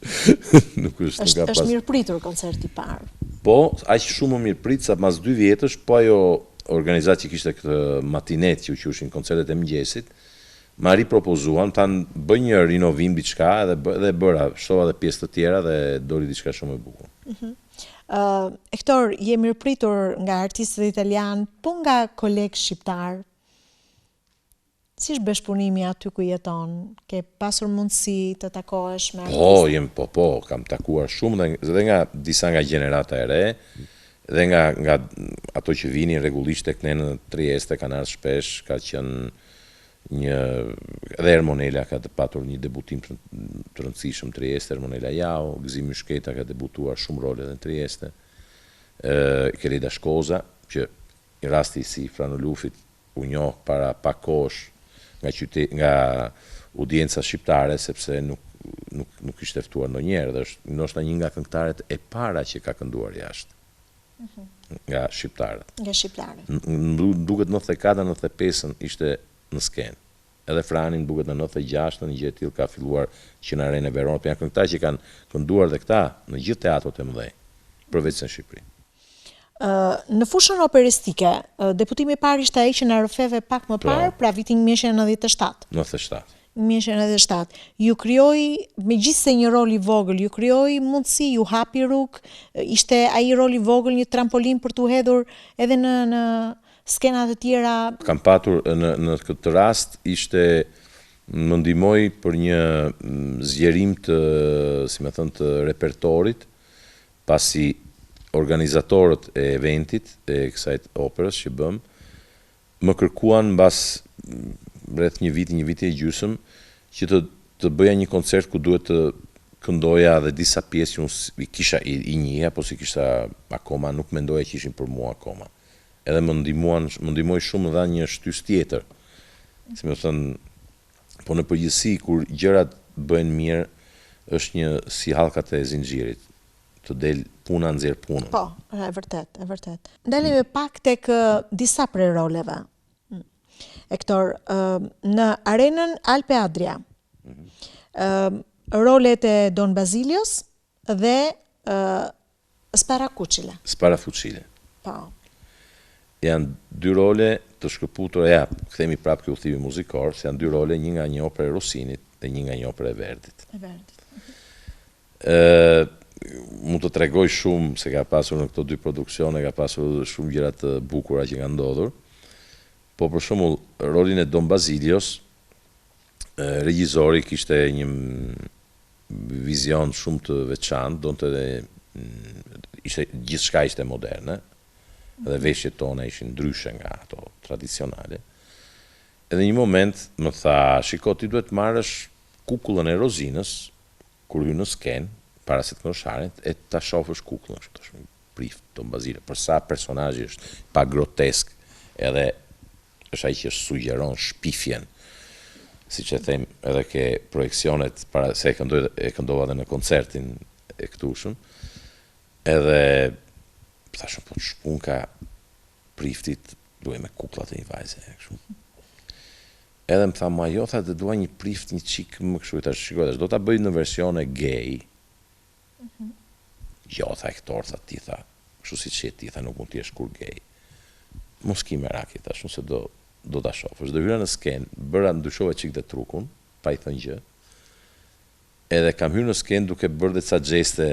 nuk është Është mirë pritur koncerti i parë. Po, aq shumë më mirë prit sa pas 2 vjetësh, po ajo organizatë që kishte këtë matinet që u quheshin koncertet e mëngjesit, ma ripropozuan, tanë bëj një rinovim diçka dhe bëra, shtova dhe pjesë të tjera dhe doli diçka shumë e bukur. Hector, je mirëpritur nga artistët italian, po nga kolegë shqiptar. Si është bashkëpunimi aty ku jeton? Ke pasur mundësi të takohesh me artistë? Po, kam takuar shumë dhe nga disa nga gjenerata e re, dhe nga ato që vinin rregullisht tek ne në Trieste kanë ardhur shpesh, ka qenë edhe Ermonela ka të patur një debutim të rëndësishëm në Trieste, Ermonela Jau, Gzim Myshketa ka debutuar shumë role në Trieste, Keleda Shkoza, që i rasti si Franolufit u njoh para pak kohësh nga audienca shqiptare, sepse nuk ishte ftuar ndonjëherë dhe është ndoshta një nga këngëtarët e para që ka kënduar jashtë nga shqiptarët. Nga shqiptarët. Duket 94-95 ishte në skenë. Edhe Frani duket në 96 në një gjë e tillë ka filluar që në Arenë Verona, por janë këngëtarë që kanë kënduar dhe këta në gjithë teatrat e mëdhenj, përveç në Shqipëri. Në fushën operistike, deputimi i parë ishte ai që na rrëfeve pak më parë, pra vitin 1997. 1997. Ju krijoi, megjithse një rol i vogël, ju krijoi mundësi, ju hapi rrugë, ishte ai rol i vogël një trampolin për t'u hedhur edhe në skenat e tjera. Kam patur në këtë rast më ndihmoi për një zgjerim të, si më thënë, të repertorit, pasi organizatorët e eventit e kësaj operës që bëm më kërkuan mbas rreth një viti e gjysmë që të bëja një koncert ku duhet të këndoja dhe disa pjesë që unë kisha i njihja, po si kisha akoma nuk mendoja që ishin për mua akoma. Edhe më ndihmoi shumë dha një shtys tjetër. Si më thënë, po në përgjithësi kur gjërat bëhen mirë është një si hallkat e zinxhirit. Të del puna nxjerr punën. Po, e vërtet. Ndalemi pak tek disa prej roleve. Hector, në Arenën Alpe Adria, rolet e Don Basilios dhe Spara Fucile. Po. Janë 2 role të shkëputura, kthemi prapë ke udhëtimi muzikor, se janë 2 role, një nga një operë e Rossinit dhe një nga një operë e Verdit. Mund të tregoj shumë se ka pasur në këto 2 produksione, ka pasur shumë gjëra të bukura që kanë ndodhur. Po për shembull, rolin e Don Basilios, regjizori kishte një vizion shumë të veçantë, gjithçka ishte moderne, edhe veshjet tona ishin ndryshe nga ato tradicionale. Edhe një moment më tha, shiko, ti duhet marrësh kukullën e Rozinës kur hyn në skenë, para se të këndosharin, e ta shofësh kukullën, shumë prift Don Basilios, për sa personazhi është pa grotesk, edhe është ai që sugjeron shpifjen, siç e them, edhe ke projeksionet para se e këndova edhe në koncertin e këtushëm, edhe thashëm, po të shpun ka priftit, duhe me kuklat e një vajze, edhe më tha, ma jo, tha, dhe dua një prift, një qik më këshu, ta shikoj, do ta bëj në versione gay. Jo, tha Hector, tha ti, tha, kështu si që ti, tha, nuk mund t'jesh kur gay. Mos ki meraki, tha, shumë se do ta shofësh. Do hyra në skenë, bëra ndryshova qik dhe trukun, pa i thënë gjë, edhe kam hyrë në skenë duke bërë dhe ca gjeste,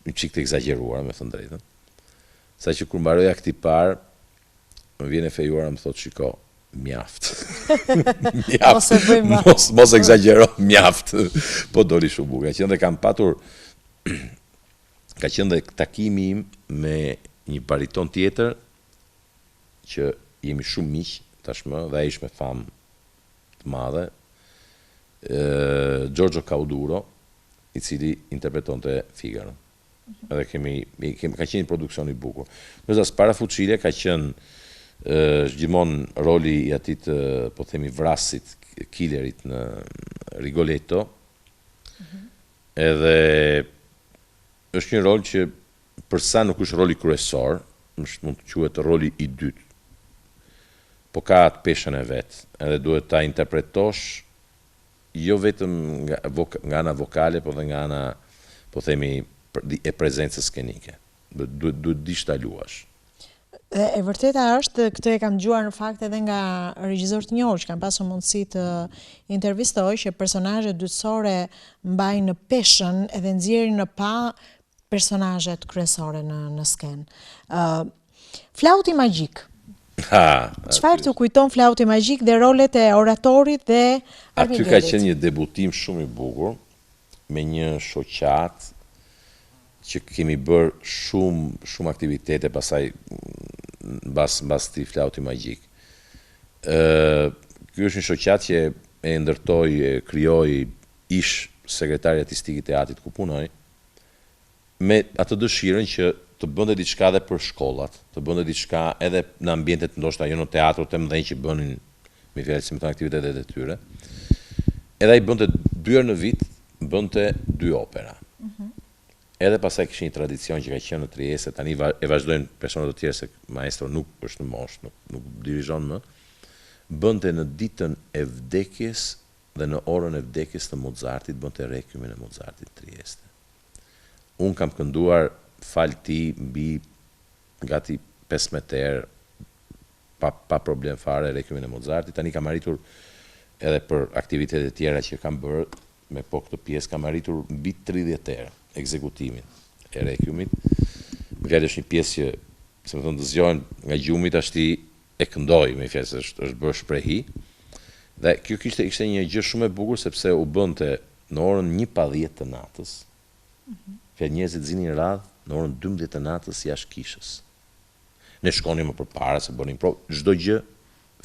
një qik të egzageruar, me thënë drejtën. Sa që kur mbaroja këti parë, më vjen e fejuara, më thotë, shiko, mjaft. Mos egzagero, mjaft. Po doli shumë bukur. Ka qenë dhe kam patur, ka qenë dhe takimi im me një bariton tjetër, që jemi shumë miq tashmë, dhe ai ishte me famë të madhe, Giorgio Cauduro, i cili interpretonte Figaro. Edhe ka qenë një produksion i bukur. Ndërsa Spara Fucile ka qenë është gjithmonë roli i atit, po themi, vrasit, killerit në Rigoletto, edhe është një rol që përsa nuk është roli kryesor, mund të quhet roli i dytë, po ka atë peshën e vetë, edhe duhet ta interpretosh jo vetëm nga ana vokale, po dhe nga ana, po themi, e prezencës skenike. Duhet dish ta luash. Dhe e vërteta është, këtë e kam dëgjuar në fakt edhe nga regjizor të njohur që kanë pasur mundësi të intervistoj, që personazhet dytësore mbajnë në peshën edhe nxjerrin në pa personazhet kryesore në skenë. Flauti magjik. Çfarë të kujton flauti magjik dhe rolet e oratorit dhe Aty ka qenë një debutim shumë i bukur me një shoqat që kemi bërë shumë aktivitete pasaj mbas ti flauti magjik. Ky është një shoqat që e ndërtoi, e krijoi ish sekretari artistik i teatrit ku punoj, me atë dëshirën që të bënte diçka edhe për shkollat, të bënte diçka edhe në ambientet ndoshta jo në teatro të mëdhenj që bënin me fjalë si më thënë aktivitetet e tyre. Edhe ai bënte 2 herë në vit, bënte 2 opera. Edhe pasaj kishte një tradicion që ka qenë në Trieste, tani e vazhdojnë personat të tjerë se maestro nuk është në moshë, nuk dirigjon më. Bënte në ditën e vdekjes dhe në orën e vdekjes të Mozartit, bënte Requiemin e Mozartit në Trieste. Unë kam kënduar fal ti mbi gati 15 herë pa problem fare Requiemin e Mozartit. Tani kam arritur edhe për aktivitetet tjera që kam bërë me po këtë pjesë, kam arritur mbi 30 herë ekzekutimin e Requiemit. Më fjalë është një pjesë që, se më thonë, të zgjohen nga gjumi tashti e këndoj, me fjalë se është bërë shprehi. Dhe kjo ishte një gjë shumë e bukur sepse u bënte në orën 1:10 të natës. Fjalë njerëzit zinin radhë në orën 12 të natës jashtë kishës. Ne shkonim më përpara se bënim provë, çdo gjë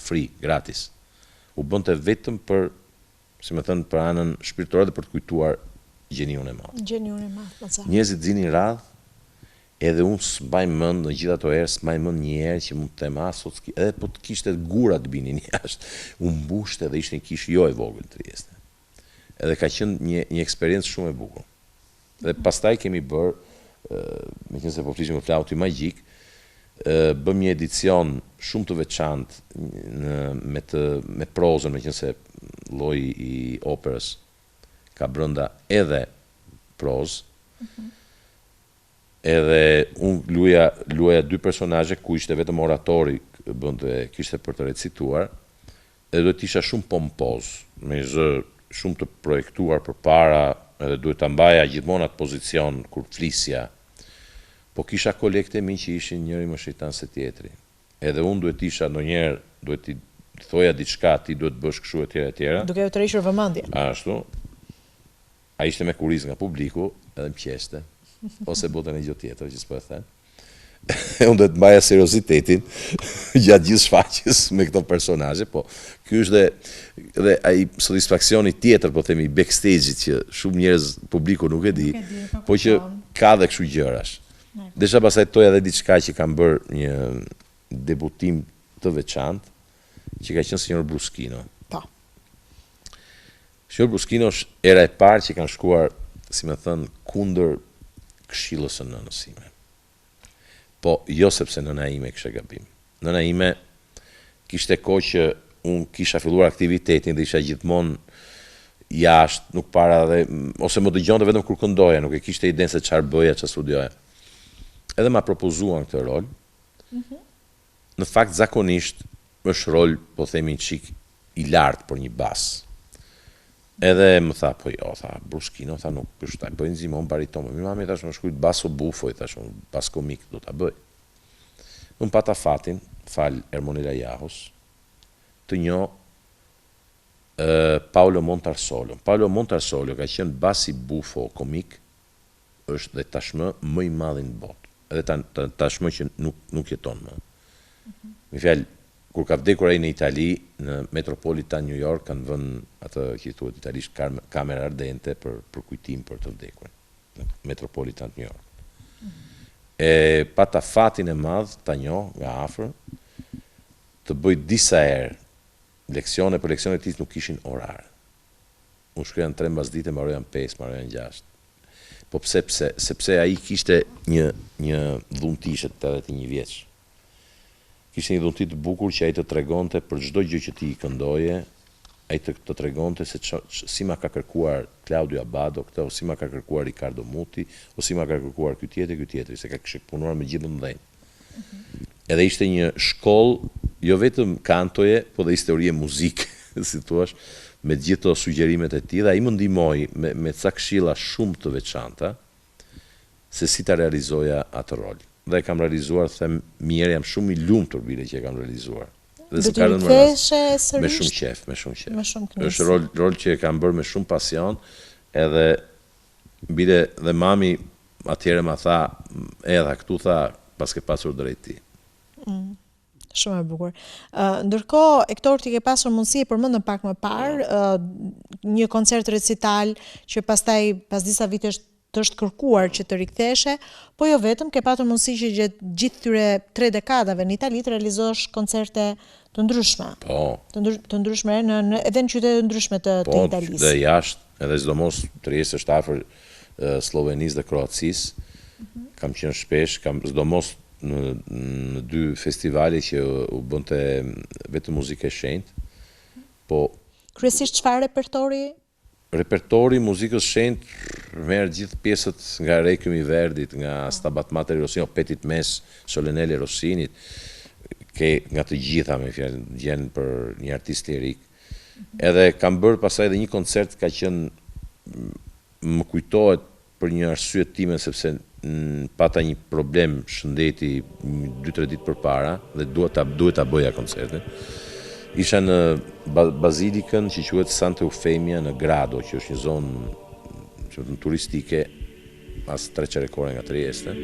free, gratis. U bënte vetëm për, si më thënë, për anën shpirtërore dhe për të kujtuar gjeniun e madh. Gjeniun e madh. Njerëzit zinin radhë, edhe unë s'mbaj mend në gjithë ato herë, s'mbaj mend një herë që mund të them sot edhe po të kishte gura të binin jashtë, u mbushte dhe ishte një kishë jo e vogël Trieste. Edhe ka qenë një eksperiencë shumë e bukur. Dhe pastaj kemi bërë, me qenë se po flisim për flauti magjik, bëm një edicion shumë të veçantë me prozën, me qenë se lloji i operës ka brenda edhe prozë. Edhe unë luaja 2 personazhe ku ishte vetëm oratori kishte për të recituar, edhe duhet isha shumë pompoz, me zë shumë të projektuar përpara, edhe duhet ta mbaja gjithmonë atë pozicion kur flisja. Po kisha kolegë mi që ishin njëri më shejtan se tjetri. Edhe unë duhet isha ndonjëherë, duhet t'i thoja diçka, ti duhet bësh kështu etj. Duke u tërhequr vëmendje. Ashtu. Ai ishte me kuriz nga publiku, edhe më qeshte. Ose botën e gjë tjetër që s'po e them. Unë do të mbaja seriozitetin gjatë gjithë shfaqjes me këto personazhe, po ky është dhe ai satisfaksioni tjetër, po themi backstage-it që shumë njerëz publiku nuk e di, po që ka dhe kështu gjërash. Desha pasaj toja edhe diçka që kam bërë një debutim të veçantë, që ka qenë Signor Bruschino. Po. Signor Bruschino është era e parë që kanë shkuar, si më thënë, kundër këshillës së nënës sime. Po, jo sepse nëna ime kishte gabim. Nëna ime kishte kohë që unë kisha filluar aktivitetin dhe isha gjithmonë jashtë, nuk para dhe, ose më dëgjonte vetëm kur këndoja, nuk e kishte idenë se çfarë bëja, çfarë studioja. Edhe ma propozuan këtë rol. Në fakt, zakonisht, është rol, po themi një çik i lartë për një bas. Edhe më tha, po jo, tha, Bruschino, tha, nuk është, bëjnë zimon bariton, mi mami, thash, më shkujt baso bufoj, thash, bas komik, do ta bëj. Unë pata fatin, fal Ermonira Jahos, të njo Paolo Montarsolo. Paolo Montarsolo ka qenë basi bufo komik, është dhe tashmë më i madhin në botë, edhe tashmë që nuk jeton më. Mi fjalë, kur ka vdekur ai në Itali, në Metropolitan New York, kanë vënë atë që thuhet italisht kamera ardente për kujtim për të vdekur. Në Metropolitan New York. E pata fatin e madh ta njoh nga afër të bëj disa herë leksione, për leksione të nuk kishin orar. Unë shkruaja në 3 mbasdite, mbaroja në 5, mbaroja në 6. Po pse? Sepse ai kishte një dhuntishe të 81 vjeç. Kishte një dhunti të bukur që ai të tregonte për çdo gjë që ti i këndoje, ai të tregonte se si ma ka kërkuar Claudio Abbado këtë, o si ma ka kërkuar Ricardo Muti, o si ma ka kërkuar ky tjetër, se ka kishte punuar me gjithë mëdhenj. Edhe ishte një shkollë, jo vetëm kantoje, po dhe historie muzikë, si thua, me gjithë të sugjerimet e tij, dhe ai më ndihmoi me ca këshilla shumë të veçanta se si ta realizoja atë rol. Dhe kam realizuar, them mirë, jam shumë i lumtur bile që e kam realizuar. Do të riktheshe sërish? Me shumë qef. Me shumë kënaqësi. Është rol që e kam bërë me shumë pasion, edhe bile dhe mami atëherë ma tha, edha këtu tha, pas ke pasur drejti. Shumë e bukur. Ndërkohë, Ektor, ti ke pasur mundësi e përmendëm pak më parë, një koncert recital që pastaj pas disa vitesh të është kërkuar që të riktheshe, po jo vetëm, ke patur mundësi që gjithë tyre 3 dekadave në Itali të realizosh koncerte të ndryshme. Po. Të ndryshme edhe në qytete të ndryshme të Italisë. Po, dhe jashtë, edhe sidomos Trieste është afër Slovenisë dhe Kroacisë. Kam qenë shpesh, sidomos në 2 festivale që u bënte vetëm muzikë e shenjtë. Po kryesisht çfarë repertori? Repertori muzikës shenjtë merr gjithë pjesët nga Requiem i Verdit, nga Stabat Mater i Rossinit, Petit Mes, Solenele Rossinit, nga të gjitha me fjalë, gjen për një artist lirik. Edhe kam bërë pasaj edhe një koncert ka qenë, më kujtohet për një arsye time, sepse pata një problem shëndeti 2-3 ditë përpara dhe duhet ta bëja koncertin. Isha në bazilikën që quhet Santa Eufemia në Grado, që është një zonë turistike pas 3 çerekore nga Trieste.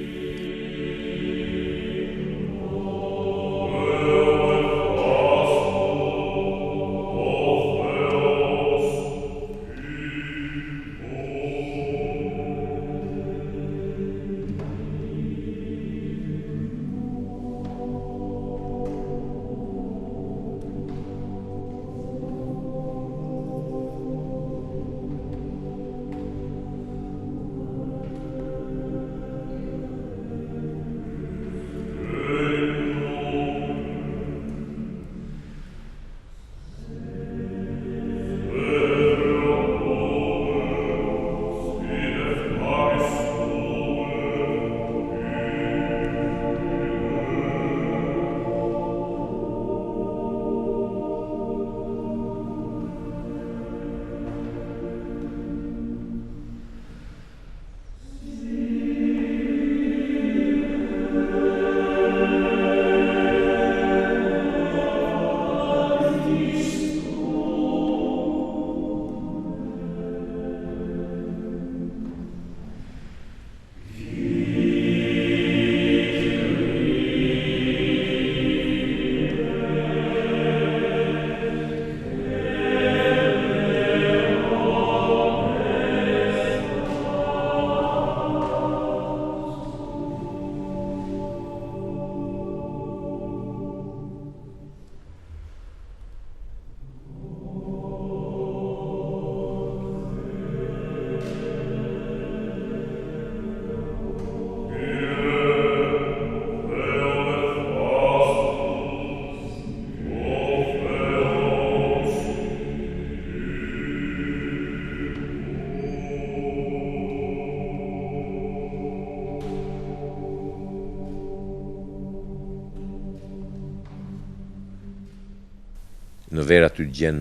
Në vera ty gjen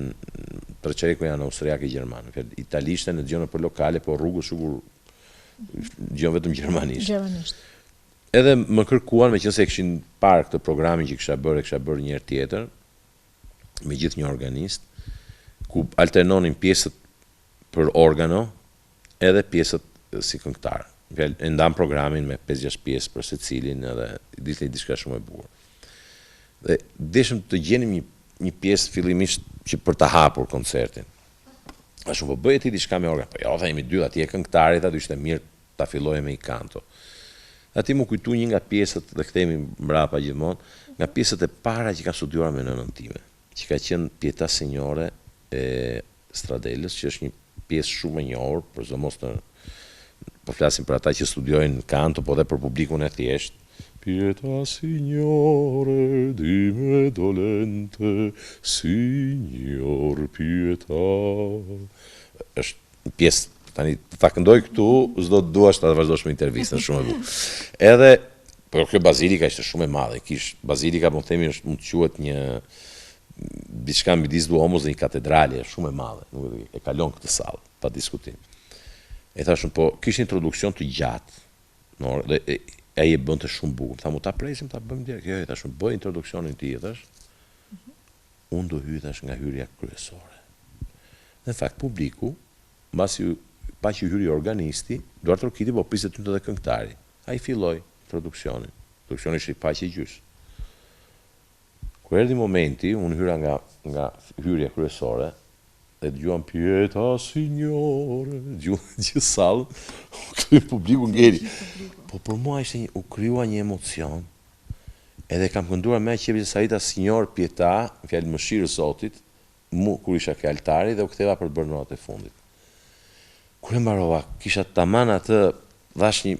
treqereku janë austriake e gjermanë. Italishtën e dëgjon për lokale, po rrugës shukur dëgjon vetëm gjermanisht. Edhe më kërkuan, meqense kishin parë këtë programin që kisha bërë një herë tjetër me gjithë një organist, ku alternonin pjesët për organo edhe pjesët si këngëtar. E ndam programin me 5-6 pjesë për secilin, edhe dilte diçka shumë e bukur. Dhe deshëm të gjenim një pjesë fillimisht që për të hapur koncertin. A shumë bëhet ti diçka me organ, po ja themi 2 atje këngëtarit, aty ishte mirë ta filloje me i kanto. Ati mu kujtu një nga pjesët, dhe kthehemi mbrapa gjithmonë, nga pjesët e para që ka studiuar me nënën time, që ka qenë Pietà Signore e Stradelës, që është një pjesë shumë e njohur, përdomos po flasim për ata që studiojnë kanto, po dhe për publikun e thjeshtë. Pietà Signore di me dolente, Signor Pietà. Është një pjesë, tani ta këndoj këtu, s'do të duash ta vazhdosh me intervistën, shumë e bukur. Edhe, por kjo bazilika ishte shumë e madhe, bazilika, po themi, mund të quhet një diçka midis Duomos dhe një katedrale, shumë e madhe, nuk e kalon këtë sallë, pa diskutim. E thashëm, po, kishte introduksion të gjatë, dhe ai e bënte shumë bukur. Tha, mu ta presim, ta bëjmë direkt. Jo, thashëm, bëj introduksionin ti, thash. Unë do hyj thash nga hyrja kryesore. Në fakt, publiku, mbasi pa që hyri organisti, Duart Orkiti, po priset të dhe këngëtari. Ai filloi introduksionin. Introduksioni ishte i paqe gjys. Kur erdhi momenti, unë hyra nga hyrja kryesore, dhe dëgjuam Pietà Signore, gjithë sallë, këtë publiku ngeli. Po për mua ishte u krijua një emocion, edhe kam kënduar me qepje Sarita Signor Pietà, fjalë mëshirë Zotit, mu kur isha ke altari dhe u ktheva për të bërë notat e fundit. Kur e mbarova, kisha taman atë,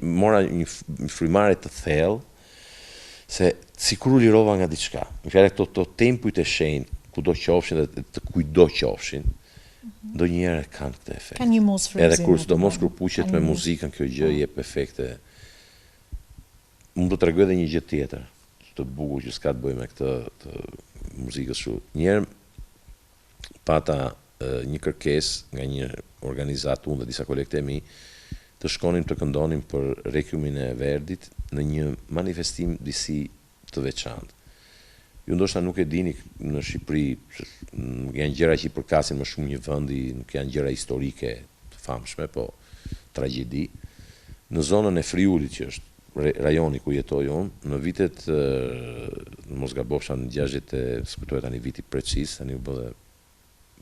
mora një frymare të thellë, se sikur u lirova nga diçka. Në fjalë këto tempujt e shenjtë, kudo qofshin dhe të kujdo qofshin, ndonjëherë kanë këtë efekt. Ka një mos frymëzim. Edhe kur sidomos kur puqet me muzikën, kjo gjë jep efekte. Unë do të tregoj edhe një gjë tjetër, të bukur që s'ka të bëjë me këtë të muzikës kështu. Njëherë pata një kërkesë nga një organizatë, unë dhe disa kolegët e mi, të shkonim të këndonim për Requimin e Verdit në një manifestim disi të veçantë. Ju ndoshta nuk e dini në Shqipëri, nuk janë gjëra që i përkasin më shumë një vendi, nuk janë gjëra historike të famshme, po tragjedi. Në zonën e Friulit, që është rajoni ku jetoj unë, në vitet, mos gabofsha në 60, s'kujtohet tani viti precis, tani u bë,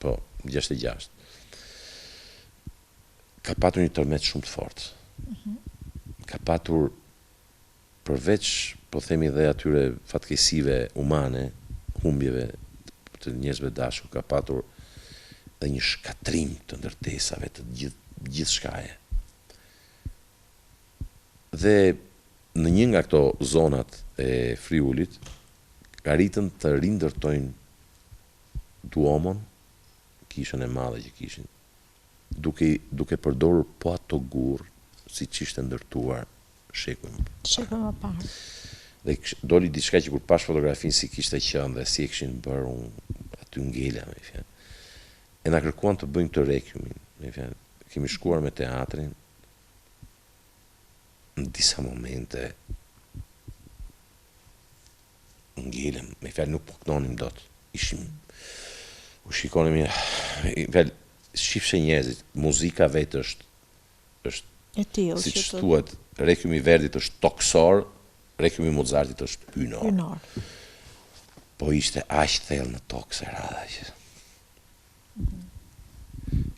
po 66. Ka patur një tërmet shumë të fortë. Ka patur përveç, po themi dhe atyre fatkeqësive humane, humbjeve të njerëzve dashur, ka patur dhe një shkatrim të ndërtesave të gjithë shkaje. Dhe në një nga këto zonat e Friulit, arritën të rindërtojnë Duomon, kishën e madhe që kishin, duke përdorur po ato gur, si që ishte ndërtuar shekull më parë. Dhe doli diçka që kur pash fotografinë si kishte qenë dhe si e kishin bërë aty ngela, me fjalë. E na kërkuan të bëjmë të Requimin, me fjalë. Kemi shkuar me teatrin. Në disa momente ngelem, me fjalë nuk po knonim dot. U shikonim, me fjalë, shifshe njerëzit, muzika vetë është e tillë, siç thuhet, Requiemi i Verdit është toksor, Requiemi i Mozartit është hynor. Po ishte aq thellë në tokë se radha që.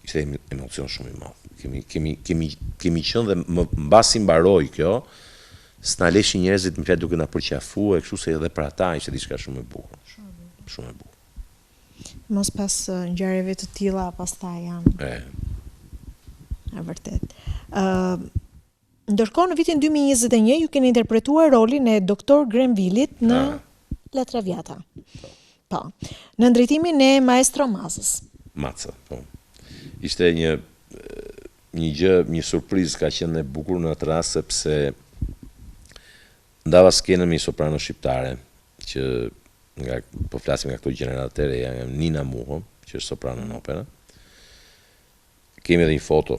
Ishte emocion shumë i madh. Kemi qenë dhe mbasi mbaroi kjo, s'na leshin njerëzit më fjalë duke na përqafuar, e kështu se edhe për ata ishte diçka shumë e bukur. Shumë e bukur. Mos pas ngjarjeve të tilla pastaj janë. E vërtet. Ndërkohë në vitin 2021 ju keni interpretuar rolin e Doktor Grenvillit në La Traviata. Po. Në ndërtimin e Maestro Mazës. Maca, po. Ishte një gjë, një surprizë ka qenë e bukur në atë rast sepse ndava skenën me një soprano shqiptare që po flasim nga këto gjenerat e reja, Nina Muho, që është soprano në opera. Kemi edhe një foto.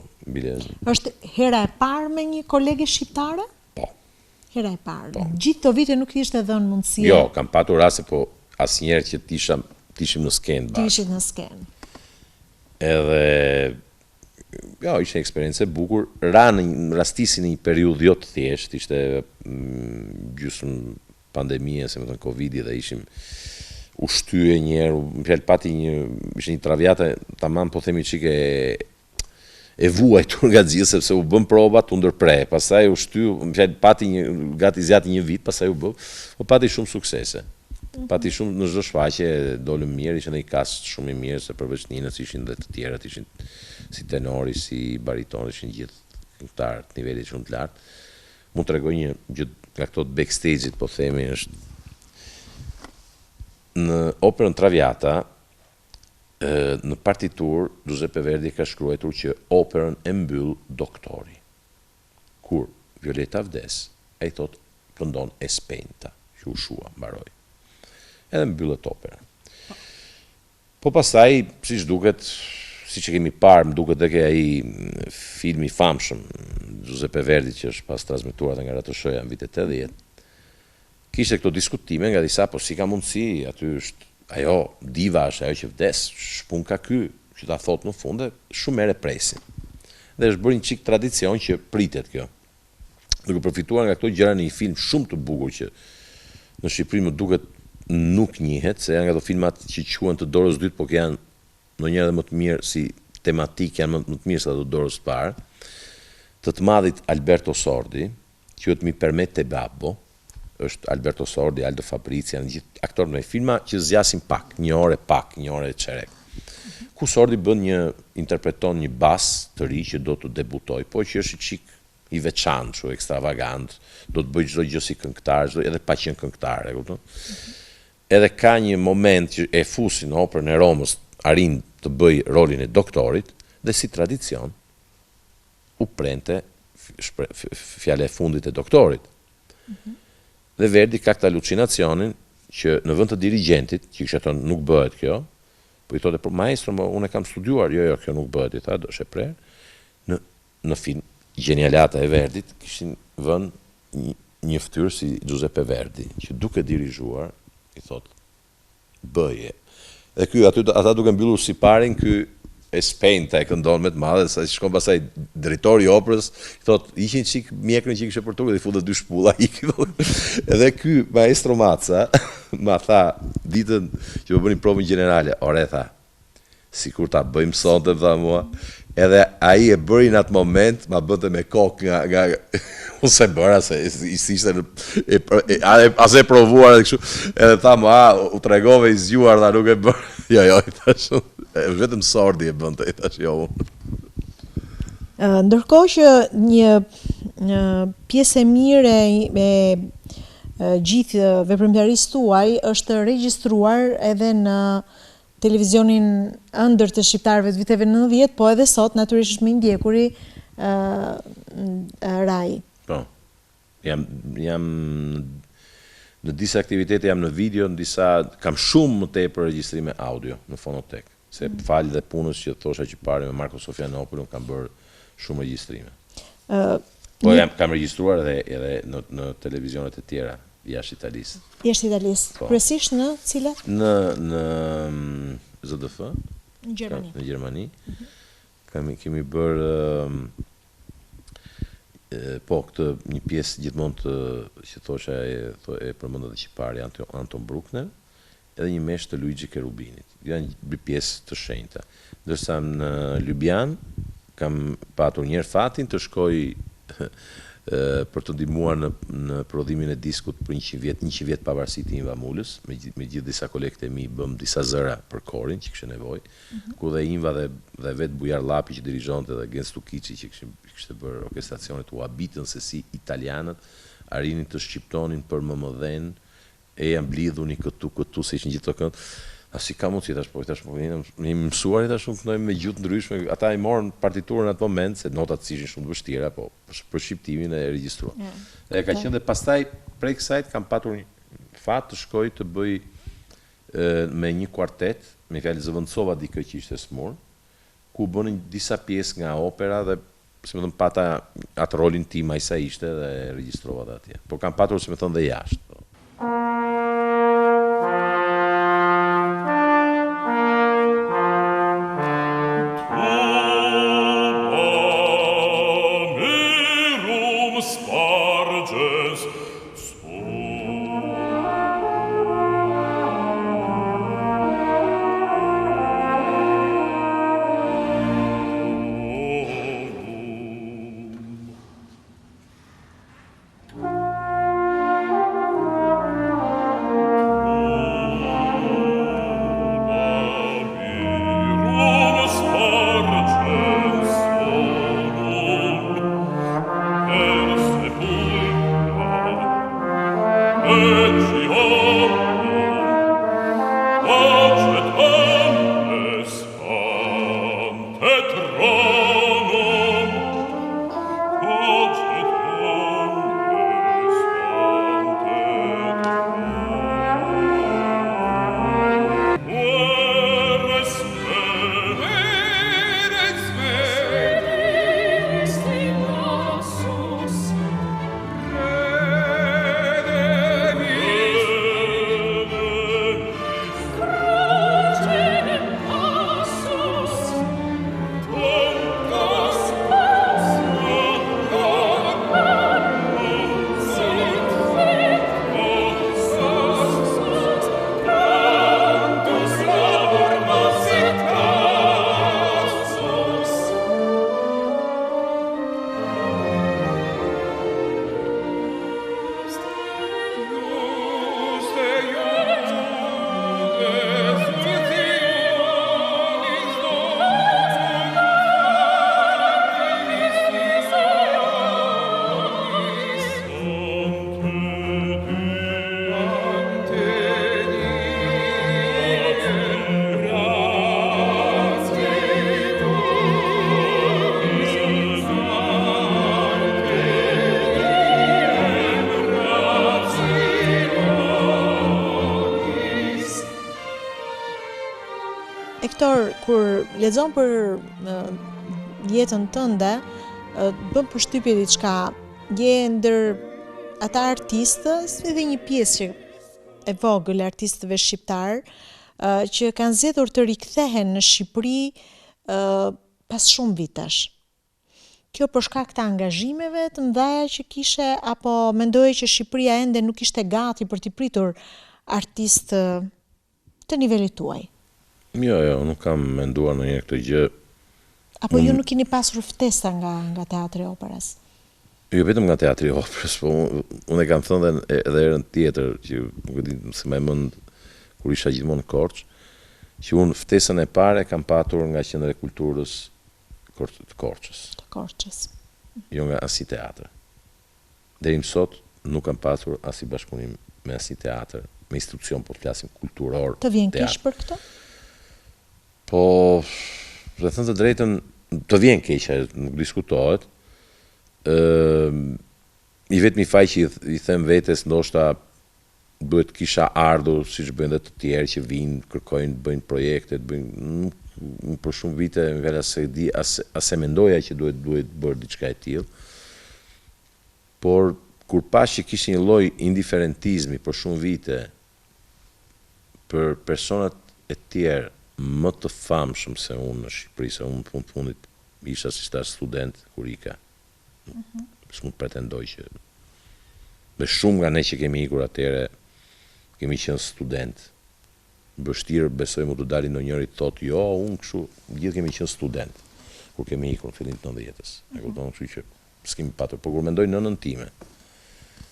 Është hera e parë me një kolege shqiptare? Po. Hera e parë. Po. Gjithë të vite nuk ishte dhënë mundësia? Jo, kam patur raste, po asnjëherë që tishim në skenë. Tishit në skenë. Edhe, jo, ishte eksperiencë e bukur. Ra në rastisi në një periudhë jo të thjeshtë, ishte gjysmë pandemia, se më thënë Covid-i dhe ishim ushtyje njerë, më fjalë pati ishte një Traviata, tamam po themi çike e vuajtur nga gjithë, sepse u bën probat, u ndërprej, pastaj u shty, pati gati zjati një vit, pastaj u bë, po pati shumë suksese. Pati shumë në çdo shfaqje dolën mirë, ishin ai kast shumë i mirë, se përveç Ninës ishin dhe të tjerat, ishin si tenori, si baritoni, ishin gjithë këngëtarë të nivelit shumë të lartë. Mund t'rregoj një gjë nga këto të backstage-it, po themi, është në operën Traviata, në partitur, Giuseppe Verdi ka shkruar që operën e mbyll doktori. Kur Violeta vdes, ai thot këndon e spenta, që u shua, mbaroi. Edhe mbyllet operën. Po pastaj, siç duket, siç e kemi parë, më duket tek ai film i famshëm Giuseppe Verdi që është pas transmetuar nga RTS-ja në vitet 80, kishte këto diskutime nga disa, po si ka mundësi, aty është ajo diva është ajo që vdes, shpun ka ky, që ta thot në funde, shumë mere presin. Dhe është bërë një çik tradicion që pritet kjo. Duke përfituar nga këto gjëra në një film shumë të bukur që në Shqipëri më duket nuk njihet, se janë nga ato filmat që quhen të dorës dytë, por që janë ndonjëherë edhe më të mirë si tematik, janë më të mirë se ato dorës së parë, të madhit Alberto Sordi, quhet Mi permette babbo, është Alberto Sordi, Aldo Fabrizi, janë gjithë aktorë në filma që zgjasin pak, një orë e çerek. Ku Sordi interpreton një bas të ri që do të debutoj, po që është i çik i veçantë, kështu ekstravagant, do të bëjë çdo gjë si këngëtar, edhe pa qenë këngëtar, e kupton? Edhe ka një moment që e fusin në operën e Romës, arrin të bëj rolin e doktorit, dhe si tradicion, u prente fjala e fundit e doktorit. Dhe Verdi ka këtë alucinacionin që në vend të dirigentit, që kishte thënë nuk bëhet kjo, po i thotë por maestro, unë kam studiuar, jo, kjo nuk bëhet, i tha, do she prer. Në film Genialata e Verdit kishin vënë një fytyrë si Giuseppe Verdi, që duke dirigjuar, i thotë, bëje. Dhe ky ata duke mbyllur si parin, ky e spenta e këndon me të madhe, sa shkon pastaj drejtori i operës, i thot, ishin çik mjekrën që kishte për tokë dhe i futet 2 shpulla iki. Edhe ky maestro Maca ma tha ditën që më bënin provën gjenerale, ore tha, sikur ta bëjmë sonte, tha mua, edhe ai e bëri në atë moment, ma bëte me kokë nga unë se bëra, se ishte as e provuar edhe kështu, edhe tha mua, u tregove i zgjuar, tha nuk e bërë, jo, i thash, vetëm Sordi e bënte, i thash, jo. Ndërkohë që një pjesë e mirë e gjithë veprimtarisë tuaj është regjistruar edhe në televizionin ëndër të shqiptarëve të viteve 90, po edhe sot natyrisht është më i ndjekuri Rai. Po. Jam në disa aktivitete, jam në video, në disa kam shumë më tepër regjistrime audio në fonotek. Se falë dhe punës që thosha që pare me Marko Sofianopoulos, kam bërë shumë regjistrime. Po kam regjistruar edhe në televizionet e tjera, jashtë Italisë. Jashtë Italisë. Kryesisht në cilat? Në ZDF. Në Gjermani. Në Gjermani. Kemi bërë po këtë një pjesë gjithmonë që thosha e përmendë edhe shqiptari Anton Bruckner, edhe një mesh të Luigi Cherubinit. Janë një pjesë të shenjta. Ndërsa në Ljubljan kam patur njerë fatin të shkoj për të ndihmuar në prodhimin e diskut për 100 vjet pavarësi të Inva Mulës, me gjithë disa kolegët e mi bëm disa zëra për korin që kishte nevojë, ku dhe Inva dhe vetë Bujar Llapi që dirigjonte dhe Gen Stukici që kishte bërë orkestracionet u habitën se si italianët arrinin të shqiptonin për MMD-n, e janë blidhuni këtu se ishin gjithë të këndë. Si ka mundësi, tash po jemi mësuar, tash nuk këndojmë me gjuhë ndryshme, ata i morën partiturën atë moment, se notat ishin shumë të vështira, po për shqiptimin e regjistruan. Dhe ka qenë dhe pastaj prej kësaj kam patur një fat të shkoj të bëj me një kuartet, me fjalë zëvendësova dikë që ishte smur, ku bënin disa pjesë nga opera dhe si më thënë pata atë rolin tim ai sa ishte dhe regjistrova dhe atje. Po kam patur si më thënë dhe jashtë. Ektor, kur lexon për jetën tënde, bën përshtypje diçka, je ndër ata artistë, si dhe një pjesë që e vogël artistëve shqiptar, që kanë zgjedhur të rikthehen në Shqipëri pas shumë vitesh. Kjo për shkak të angazhimeve të mëdha që kishe, apo mendoje që Shqipëria ende nuk ishte gati për t'i pritur artistë të nivelit tuaj? Jo, nuk kam menduar në një këtë gjë. Apo ju nuk keni pasur ftesa nga teatri i operës? Jo vetëm nga teatri i operës, po unë e kam thënë edhe herën tjetër, që nuk e di se më mend kur isha gjithmonë në Korçë, që unë ftesën e parë kam patur nga Qendra e Kulturës të Korçës. Të Korçës. Jo nga asnjë teatër. Deri më sot nuk kam pasur asnjë bashkëpunim me asnjë teatër, me institucion, po të flasim kulturor. Të vjen keq për këtë? Po, dhe thënë të drejtën, të vjen keq, nuk diskutohet. I vetmi faj që i them vetes, ndoshta duhet kisha ardhur, siç bëjnë dhe të tjerë që vinë, kërkojnë, bëjnë projekte, bëjnë për shumë vite, as e mendoja që duhet bërë diçka e tillë. Por kur pash që kishte një lloj indiferentizmi për shumë vite për personat e tjerë më të famshëm se unë në Shqipëri, se unë në fundit isha si stash student kur ika. S'mund pretendoj që me shumë nga ne që kemi ikur atëre kemi qenë student. Vështirë besoj mu të dalin në njëri të thotë, jo, unë kështu, gjithë kemi qenë student, kur kemi ikur në fillim të 90-s. E kupton, kështu që s'kemi patur, por kur mendoj nënën time,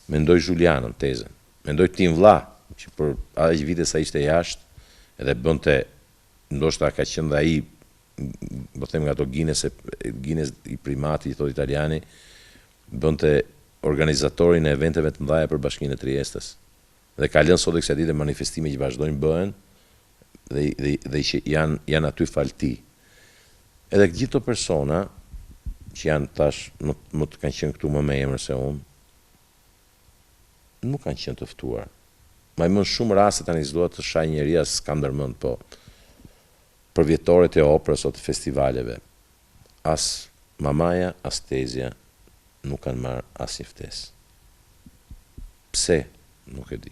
mendoj Julianën, tezën, mendoj tim vlla, që për aq vite sa ishte jashtë, edhe bënte, ndoshta ka qenë dhe ai, po them nga ato Guinness i primati, i thotë italiani, bënte organizatorin e eventeve të mëdha për Bashkinë e Triestës. Dhe ka lënë sot e kësaj dite manifestime që vazhdojnë bëhen dhe që janë aty falti. Edhe gjithë të persona që janë tash më të kanë qenë këtu më me emër se unë, nuk kanë qenë të ftuar. Ma i më shumë raste tani s'dua të shaj njeri, as s'kam ndërmend, po për vjetoret e operës o të festivaleve, as mamaja, as tezja nuk kanë marrë asnjë ftesë. Pse? Nuk e di.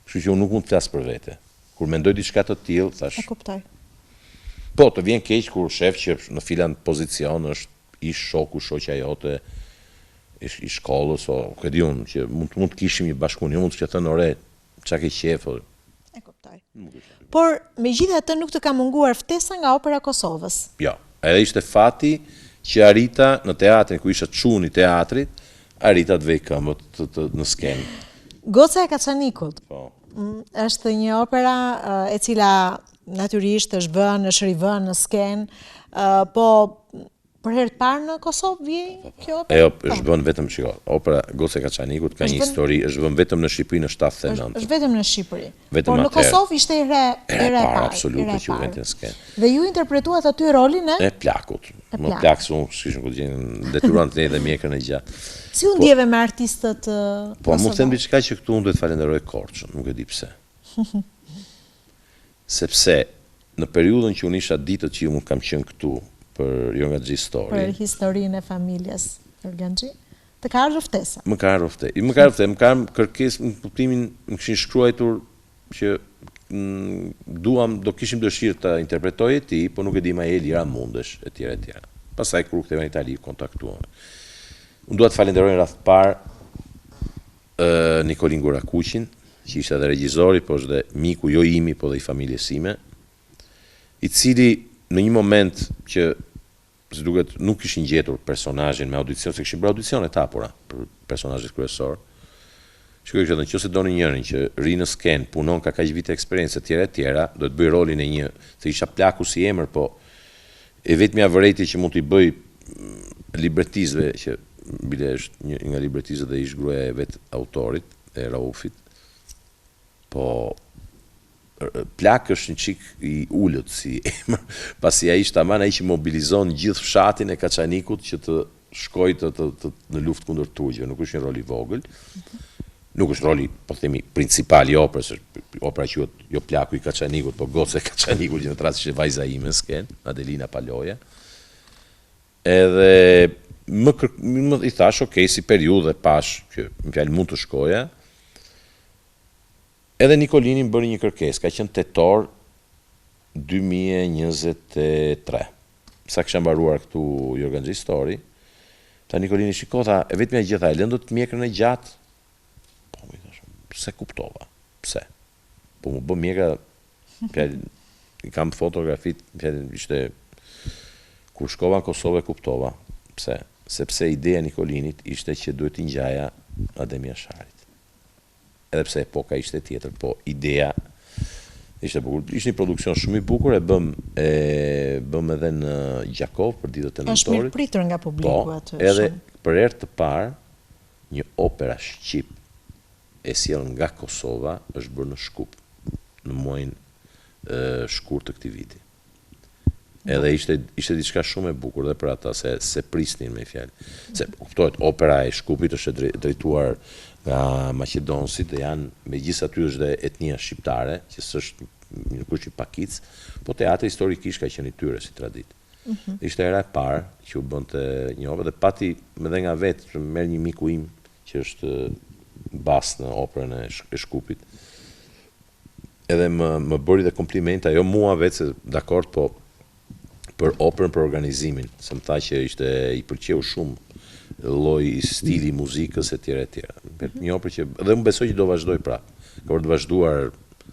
Kështu që unë nuk mund të flas për vete. Kur mendoj diçka të tillë, thash. E kuptoj. Po, të vjen keq kur shef që në filan pozicion është ish shoku, shoqja jote, i shkollës, o ku e di unë, që mund të kishim një bashkëpunim, mund të thënë ore, çka ke qef. E kuptoj. Por megjithatë nuk të ka munguar ftesa nga Opera Kosovës. Jo, edhe ishte fati që arrita në teatrin ku isha çuni i teatrit, arrita të vej këmbët në skenë. Goca e Kaçanikut. Po. Është një opera e cila natyrisht është rivënë në skenë, po për herë të parë në Kosovë vjen kjo opera? Është bën vetëm opera Goca e Kaçanikut ka një histori, është bën vetëm në Shqipëri në 79. Është vetëm në Shqipëri. Vetëm por në Kosovë ishte e re parë. Absolutisht që u vendin skenë. Dhe ju interpretuat aty rolin e plakut. Më plak se unë s'kishim ku gjejnë detyruan të dhe mjekën e gjatë. Si u ndjeve me artistët Po, mund të them diçka që këtu unë duhet falenderoj Korçën, nuk e di pse. Sepse në periudhën që unë isha ditët që unë kam qenë këtu për jo nga G-Story. Për historinë e familjes Organxhi, të ka ardhur ftesa. Më ka ardhur kërkesë në kuptimin, më kishin shkruar që do kishim dëshirë të interpretoj e ti, po nuk e di ma e lira mundesh, e tjera. Pastaj kur u ktheva në Itali, kontaktuam. Unë dua të falenderoj rreth parë Nikolin Gurakuqin, që ishte edhe regjizori, po është dhe miku jo imi, po dhe i familjes sime, i cili në një moment që si duket nuk kishin gjetur personazhin me audicion, se kishin bërë audicione të hapura për personazhin kryesor. Shikoj që nëse doni njërin që ri në skenë, punon ka kaq vite eksperiencë tjera, do të bëj rolin e një, se isha plaku si emër, po e vetmja vërejtje që mund t'i bëj libretistëve, që bile është një nga libretistët dhe ish gruaja e vet autorit, e Raufit, po plak është një qik i ullët si emër, pasi a ishtë aman, a i që mobilizon gjithë fshatin e Kaçanikut që të shkoj në luftë kundër turqëve, nuk është një rol i vogël, nuk është roli, po themi, principal i operës, opera quhet jo Plaku i Kaçanikut, po Goca e Kaçanikut, që në trast ishte vajza ime sken, Adelina Paloja. Edhe i thash, okay, si periudhë pash që më fjalë mund të shkoja. Edhe Nikolini më bëri një kërkesë, ka qenë tetor 2023. Sa kisha mbaruar këtu Jorgan Gjistori, ta Nikolini shikota, e vetëm e gjitha, e lëndo të mjekrën e gjatë. Po, më i thash, pse kuptova? Pse? Po më bë mjekra, i kam fotografit, ishte, kur shkova në Kosovë kuptova. Pse? Sepse ideja Nikolinit ishte që duhet t'i ngjaja Ademi Asharit. Edhe pse epoka ishte tjetër, po ideja ishte bukur. Ishte një produksion shumë i bukur, e bëm edhe në Gjakov për ditët e nëntorit. Është mirë pritur nga publiku aty. Po, edhe për herë të parë, një opera shqip e sjell nga Kosova është bërë në Shkup, në muajin shkurt të këtij viti. Edhe ishte diçka shumë e bukur dhe për ata se prisnin me fjalë. Se kuptohet, opera e Shkupit është drejtuar nga maqedonësit dhe janë, megjithëse aty është dhe etnia shqiptare, që s'është një kush i pakic, po teatri historikisht ka qenë i tyre si traditë. Ishte era e parë që u bënte një opera dhe pati edhe nga vetë që merr një miku im që është bas në operën e Shkupit. Edhe më bëri dhe komplimenta, jo mua vetë se dakord, po për operën, për organizimin, se më tha që i pëlqeu shumë lloji stili muzikës e tjera e tjera. Një opërë që dhe më besoj që do vazhdoj prapë. Ka për të vazhduar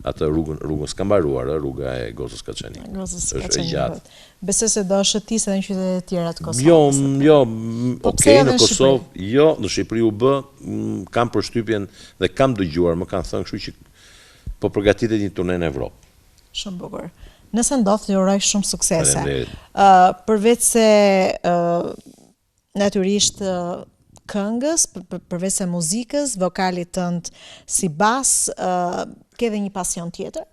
atë rrugën s'ka mbaruar, rruga e Gocës Kaçanikut. Është e gjatë. Besoj se do shëtisë edhe në qytete të tjera të Kosovës. Jo, okay, në Kosovë, jo, në Shqipëri u bë, kam përshtypjen dhe kam dëgjuar, më kanë thënë kështu që po përgatitet një turne në Evropë. Shumë bukur. Nëse ndodh, ju uroj shumë suksese. Përveç se natyrisht këngës, përveç se muzikës, vokalit tënd si bas, ke dhe një pasion tjetër?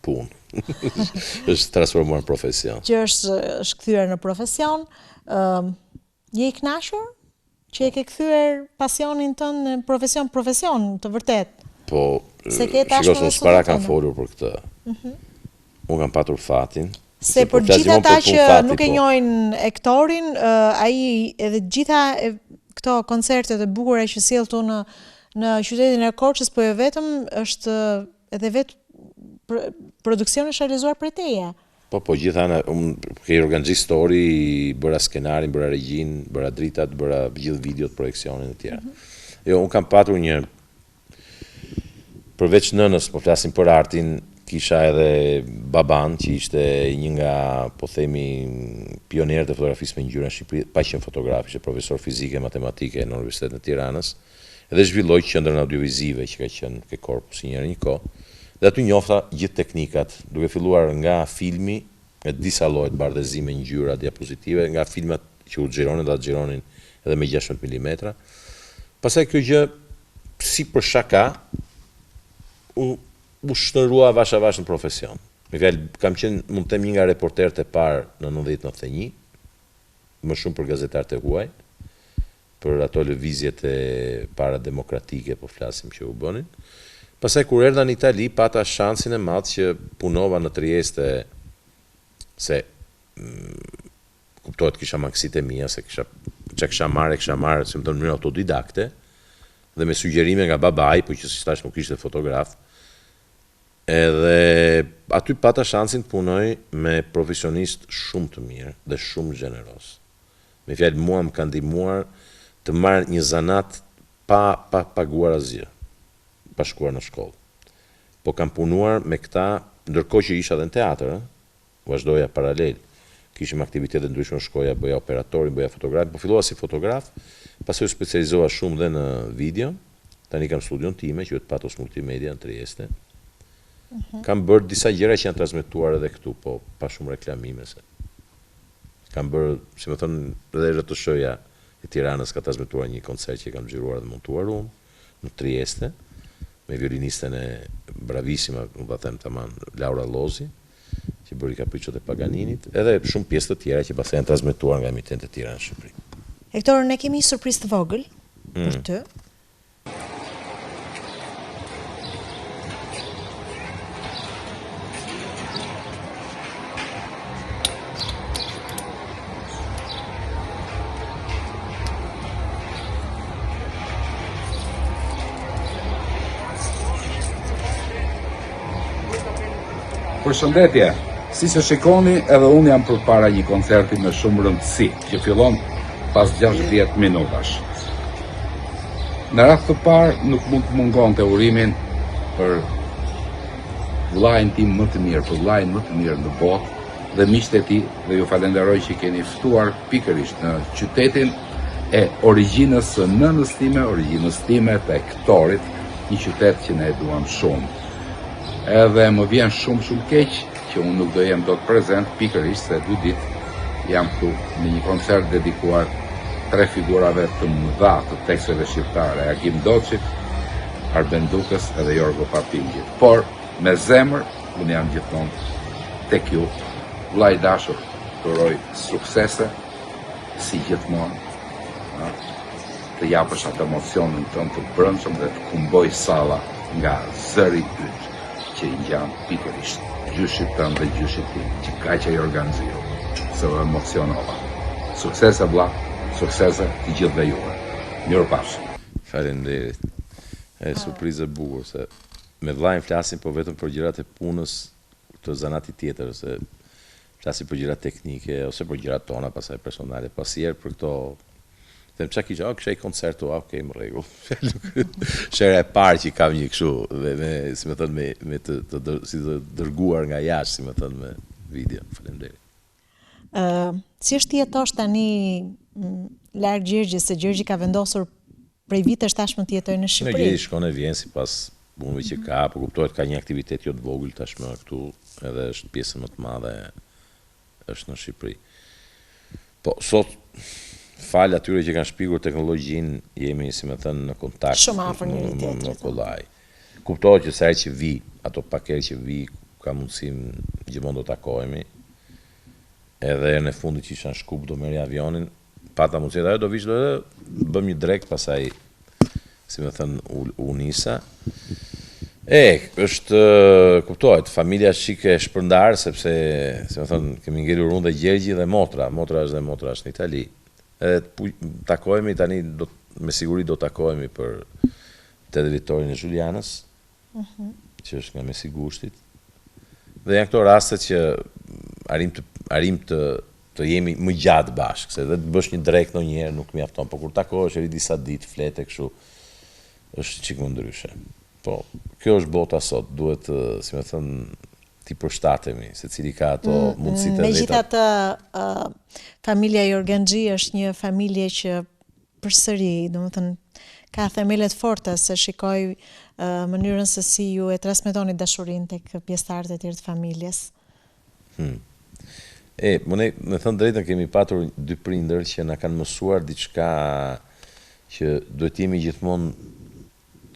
Punë. Është transformuar në profesion. Që është kthyer në profesion. Je i kënaqur që e ke kthyer pasionin tënd në profesion, të vërtet? Po, shikoj, para kam folur për këtë. Unë kam patur fatin. Se për gjitha ta që nuk e njohin aktorin, ai edhe gjitha këto koncertet e bukura që sjell tu në qytetin e Korçës, po jo vetëm, është edhe vetë produksioni është realizuar prej teje. Po gjitha unë ke Jorgan Gjistori, bëra skenarin, bëra regjin, bëra dritat, bëra gjithë videot, projeksionin e tjera. Jo, unë kam patur një përveç nënës, po flasim për artin, kisha edhe baban, që ishte një nga, po themi, pionerët e fotografisë me ngjyra në Shqipëri, pa qenë fotograf, ishte profesor fizike, matematike në Universitetin e Tiranës, edhe zhvilloi qendrën audiovizive që ka qenë ke Korpus një kohë. Dhe aty njofta gjithë teknikat, duke filluar nga filmi, me disa lloje bardhëzime, ngjyra, diapozitive, nga filmat që u xhironin dhe xhironin edhe me 16 mm. Pastaj kjo gjë, si për shaka, u shënërua vash në profesion. Me fjalë, kam qenë, mund të them, një nga reporterët e parë në 90-91, më shumë për gazetarët e huaj, për ato lëvizjet e para demokratike, po flasim që u bënin. Pastaj kur erdha në Itali, pata shansin e madh që punova në Trieste, se kuptohet kisha mangësitë e mia, se kisha marrë, si më thënë, në mënyrë autodidakte, dhe me sugjerime nga babai, po që si thash nuk ishte fotograf. Edhe aty pata shansin të punoj me profesionist shumë të mirë dhe shumë gjeneros. Me fjalë, mua më ka ndihmuar të marr një zanat pa paguar asgjë, pa shkuar në shkollë. Po kam punuar me këta, ndërkohë që isha edhe në teatr, vazhdoja paralel. Kishim aktivitete ndryshme, shkoja, bëja operatorin, bëja fotograf, po fillova si fotograf, pastaj u specializova shumë dhe në video. Tani kam studion time, quhet Patos Multimedia në Trieste. Kam bërë disa gjëra që janë transmetuar edhe këtu, po pa shumë reklamime se. Kam bërë, si më thënë, edhe RTS-ja e Tiranës ka transmetuar një koncert që kam xhiruar dhe montuar unë në Trieste, me violinisten e bravissima, nuk ta them tamam, Laura Lozi, që bëri Kapriçot e Paganinit, edhe shumë pjesë të tjera që pastaj janë transmetuar nga emitentët e tjera në Shqipëri. Hektor, ne kemi një surprizë të vogël për ty. Përshëndetje, si që shikoni edhe unë jam përpara një koncerti me shumë rëndësi, që fillon pas 60 minutash. Në radhë të parë nuk mund të mungon të urimin për vllajën tim më të mirë, për vllajën më të mirë në botë dhe miqtë e tij, dhe ju falenderoj që keni ftuar pikërisht në qytetin e origjinës së nënës time, origjinës time të Ektorit, një qytet që ne e duam shumë. Edhe më vjen shumë keq që unë nuk do jem dot prezent pikërisht se 2 ditë jam këtu në një koncert dedikuar 3 figurave të mëdha të teksteve shqiptare, Agim Doçit, Arben Dukës edhe Jorgo Papingjit. Por me zemër unë jam gjithmonë tek ju, vllai dashur, të uroj suksese si gjithmonë, të japësh atë emocionin tënd të brendshëm dhe të kumboj salla nga zëri yt që i ngjan pikërisht gjyshit tënd dhe gjyshit tim, që kaq e organizuar, se u emocionova. Suksese vlla, suksese të gjithëve juve. Mirupafshim. Faleminderit. Surprizë e bukur se me vllajin flasim po vetëm për gjërat e punës të zanatit tjetër, se flasim për gjërat teknike ose për gjërat tona pasaj personale. Pasherë për këto them çka kisha, kisha i koncertu, okej, më rregull. Shera e parë që kam një kështu, si më thënë, me të dërguar nga jashtë, si më thënë, me video. Faleminderit. Si është ti jetosh tani larg Gjergjit, se Gjergji ka vendosur prej vitesh tashmë të jetojë në Shqipëri? Në Gjergji shkon e vjen sipas punëve që ka, po kuptohet ka një aktivitet jo të vogël tashmë këtu, edhe është pjesën më të madhe është në Shqipëri. Po sot falë atyre që kanë shpikur teknologjinë, jemi, si më thënë, në kontakt shumë afër njëri tjetrit. Në kollaj. Kuptohet që sa herë që vi, ato pakere që vi, ka mundësim gjithmonë do takohemi. Edhe në fundit që isha në Shkup do merri avionin, pata mundësi ajo do vish do bëm një drek, pasaj, si më thënë, u nisa. Është, kuptohet, familja shike e shpërndarë, sepse, si më thënë, kemi ngelur unë dhe Gjergji dhe motra është në Itali. Takohemi tani, me siguri do takohemi për 8 vitorin e Zhulianës, që është nga Mesi Gushtit. Dhe janë këto rastet që arim të jemi më gjatë bashkë, se dhe të bësh një drek në njerë nuk mjafton, po kur takohesh eri disa ditë, flete, kështu, është çik më ndryshe. Po, kjo është bota sot, duhet, si me thënë, ti përshtatemi, se cili ka ato mundësit e veta. Megjithatë, familja Jorgenxhi është një familje që përsëri, domethënë, ka themelet forte, se shikoj mënyrën se si ju e transmetoni dashurinë tek pjesëtarët e tjerë të familjes. Me thënë drejtën, kemi patur 2 prindër që na kanë mësuar diçka që duhet jemi gjithmonë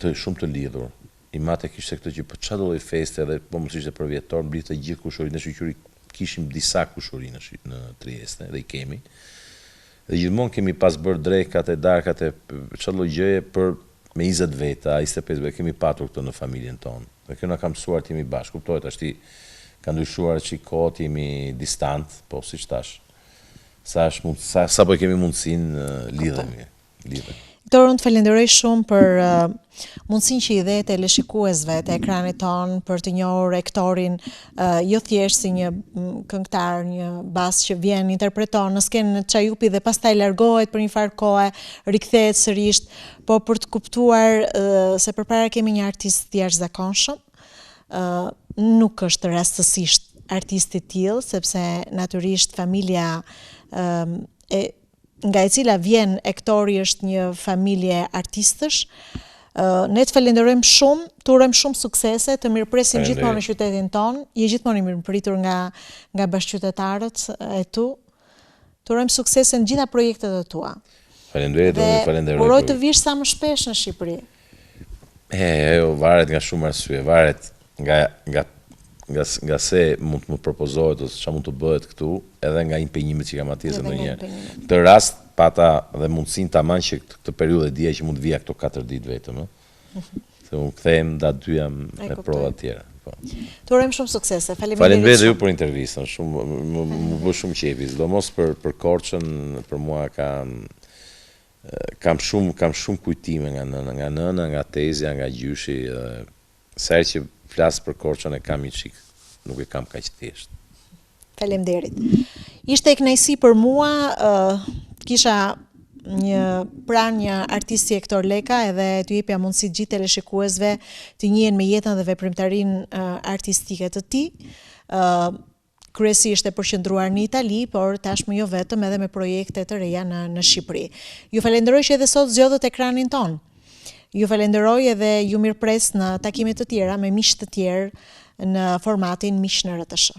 shumë të lidhur. I mate kishte këtë që për çfarë do lloj feste edhe po mos ishte për vjetor, mblidhte gjithë kushurinë, në shoqëri kishim disa kushuri në Trieste dhe i kemi. Dhe gjithmonë kemi pas bërë drekat e darkat e çfarë lloj gjëje për me 20 veta, 25 veta, kemi patur këtë në familjen tonë. Dhe kjo na ka mësuar të jemi bashkë, kuptohet, ashti ka ndryshuar që i kohët jemi distant, po siç thash. Sa po kemi mundësinë lidhemi. Dorë, unë të falenderoj shumë për mundësinë që i dhe teleshikuesve të ekranit tonë për të njohur Ektorin, jo thjesht si një këngëtar, një bas që vjen, interpreton në skenën e Çajupi dhe pastaj largohet për një farë kohe, rikthehet sërish, po për të kuptuar se përpara kemi një artist të jashtëzakonshëm, nuk është rastësisht artisti i tillë, sepse natyrisht familja nga e cila vjen Ektori është një familje artistësh. Ne të falenderojmë shumë, të urojmë shumë suksese, të mirëpresim gjithmonë në qytetin tonë, je gjithmonë i mirëpritur nga bashkëqytetarët e tu. Të urojmë suksese në gjitha projektet e tua. Falenderit, dhe uroj të vish sa më shpesh në Shqipëri. Varet nga shumë arsye, varet nga se mund të më propozohet ose çfarë mund të bëhet këtu, edhe nga impenjimet që kam atje se ndonjëherë. Të rast pata dhe mundësinë tamam që këtë periudhë dija që mund vija këto 4 ditë vetëm, se unë kthehem nda 2 jam me prova të tjera. Të urojmë shumë suksese. Faleminderit dhe ju për intervistën, më bë shumë qefi, sidomos për Korçën, për mua kam shumë kujtime nga nëna, nga tezja, nga gjyshi, sa herë që flas për Korçën e kam një çik nuk e kam kaq thjesht. Faleminderit. Ishte e kënaqësi për mua, kisha një artisti Hector Leka edhe t'ju jepja mundësi gjithë teleshikuesve të njihen me jetën dhe veprimtarinë artistike të tij. Kryesisht e përqendruar në Itali, por tashmë jo vetëm, edhe me projekte të reja në Shqipëri. Ju falenderoj që edhe sot zgjodhët ekranin ton. Ju falenderoj edhe ju mirëpres në takime të tjera me miq të tjerë në formatin Miq në RTS.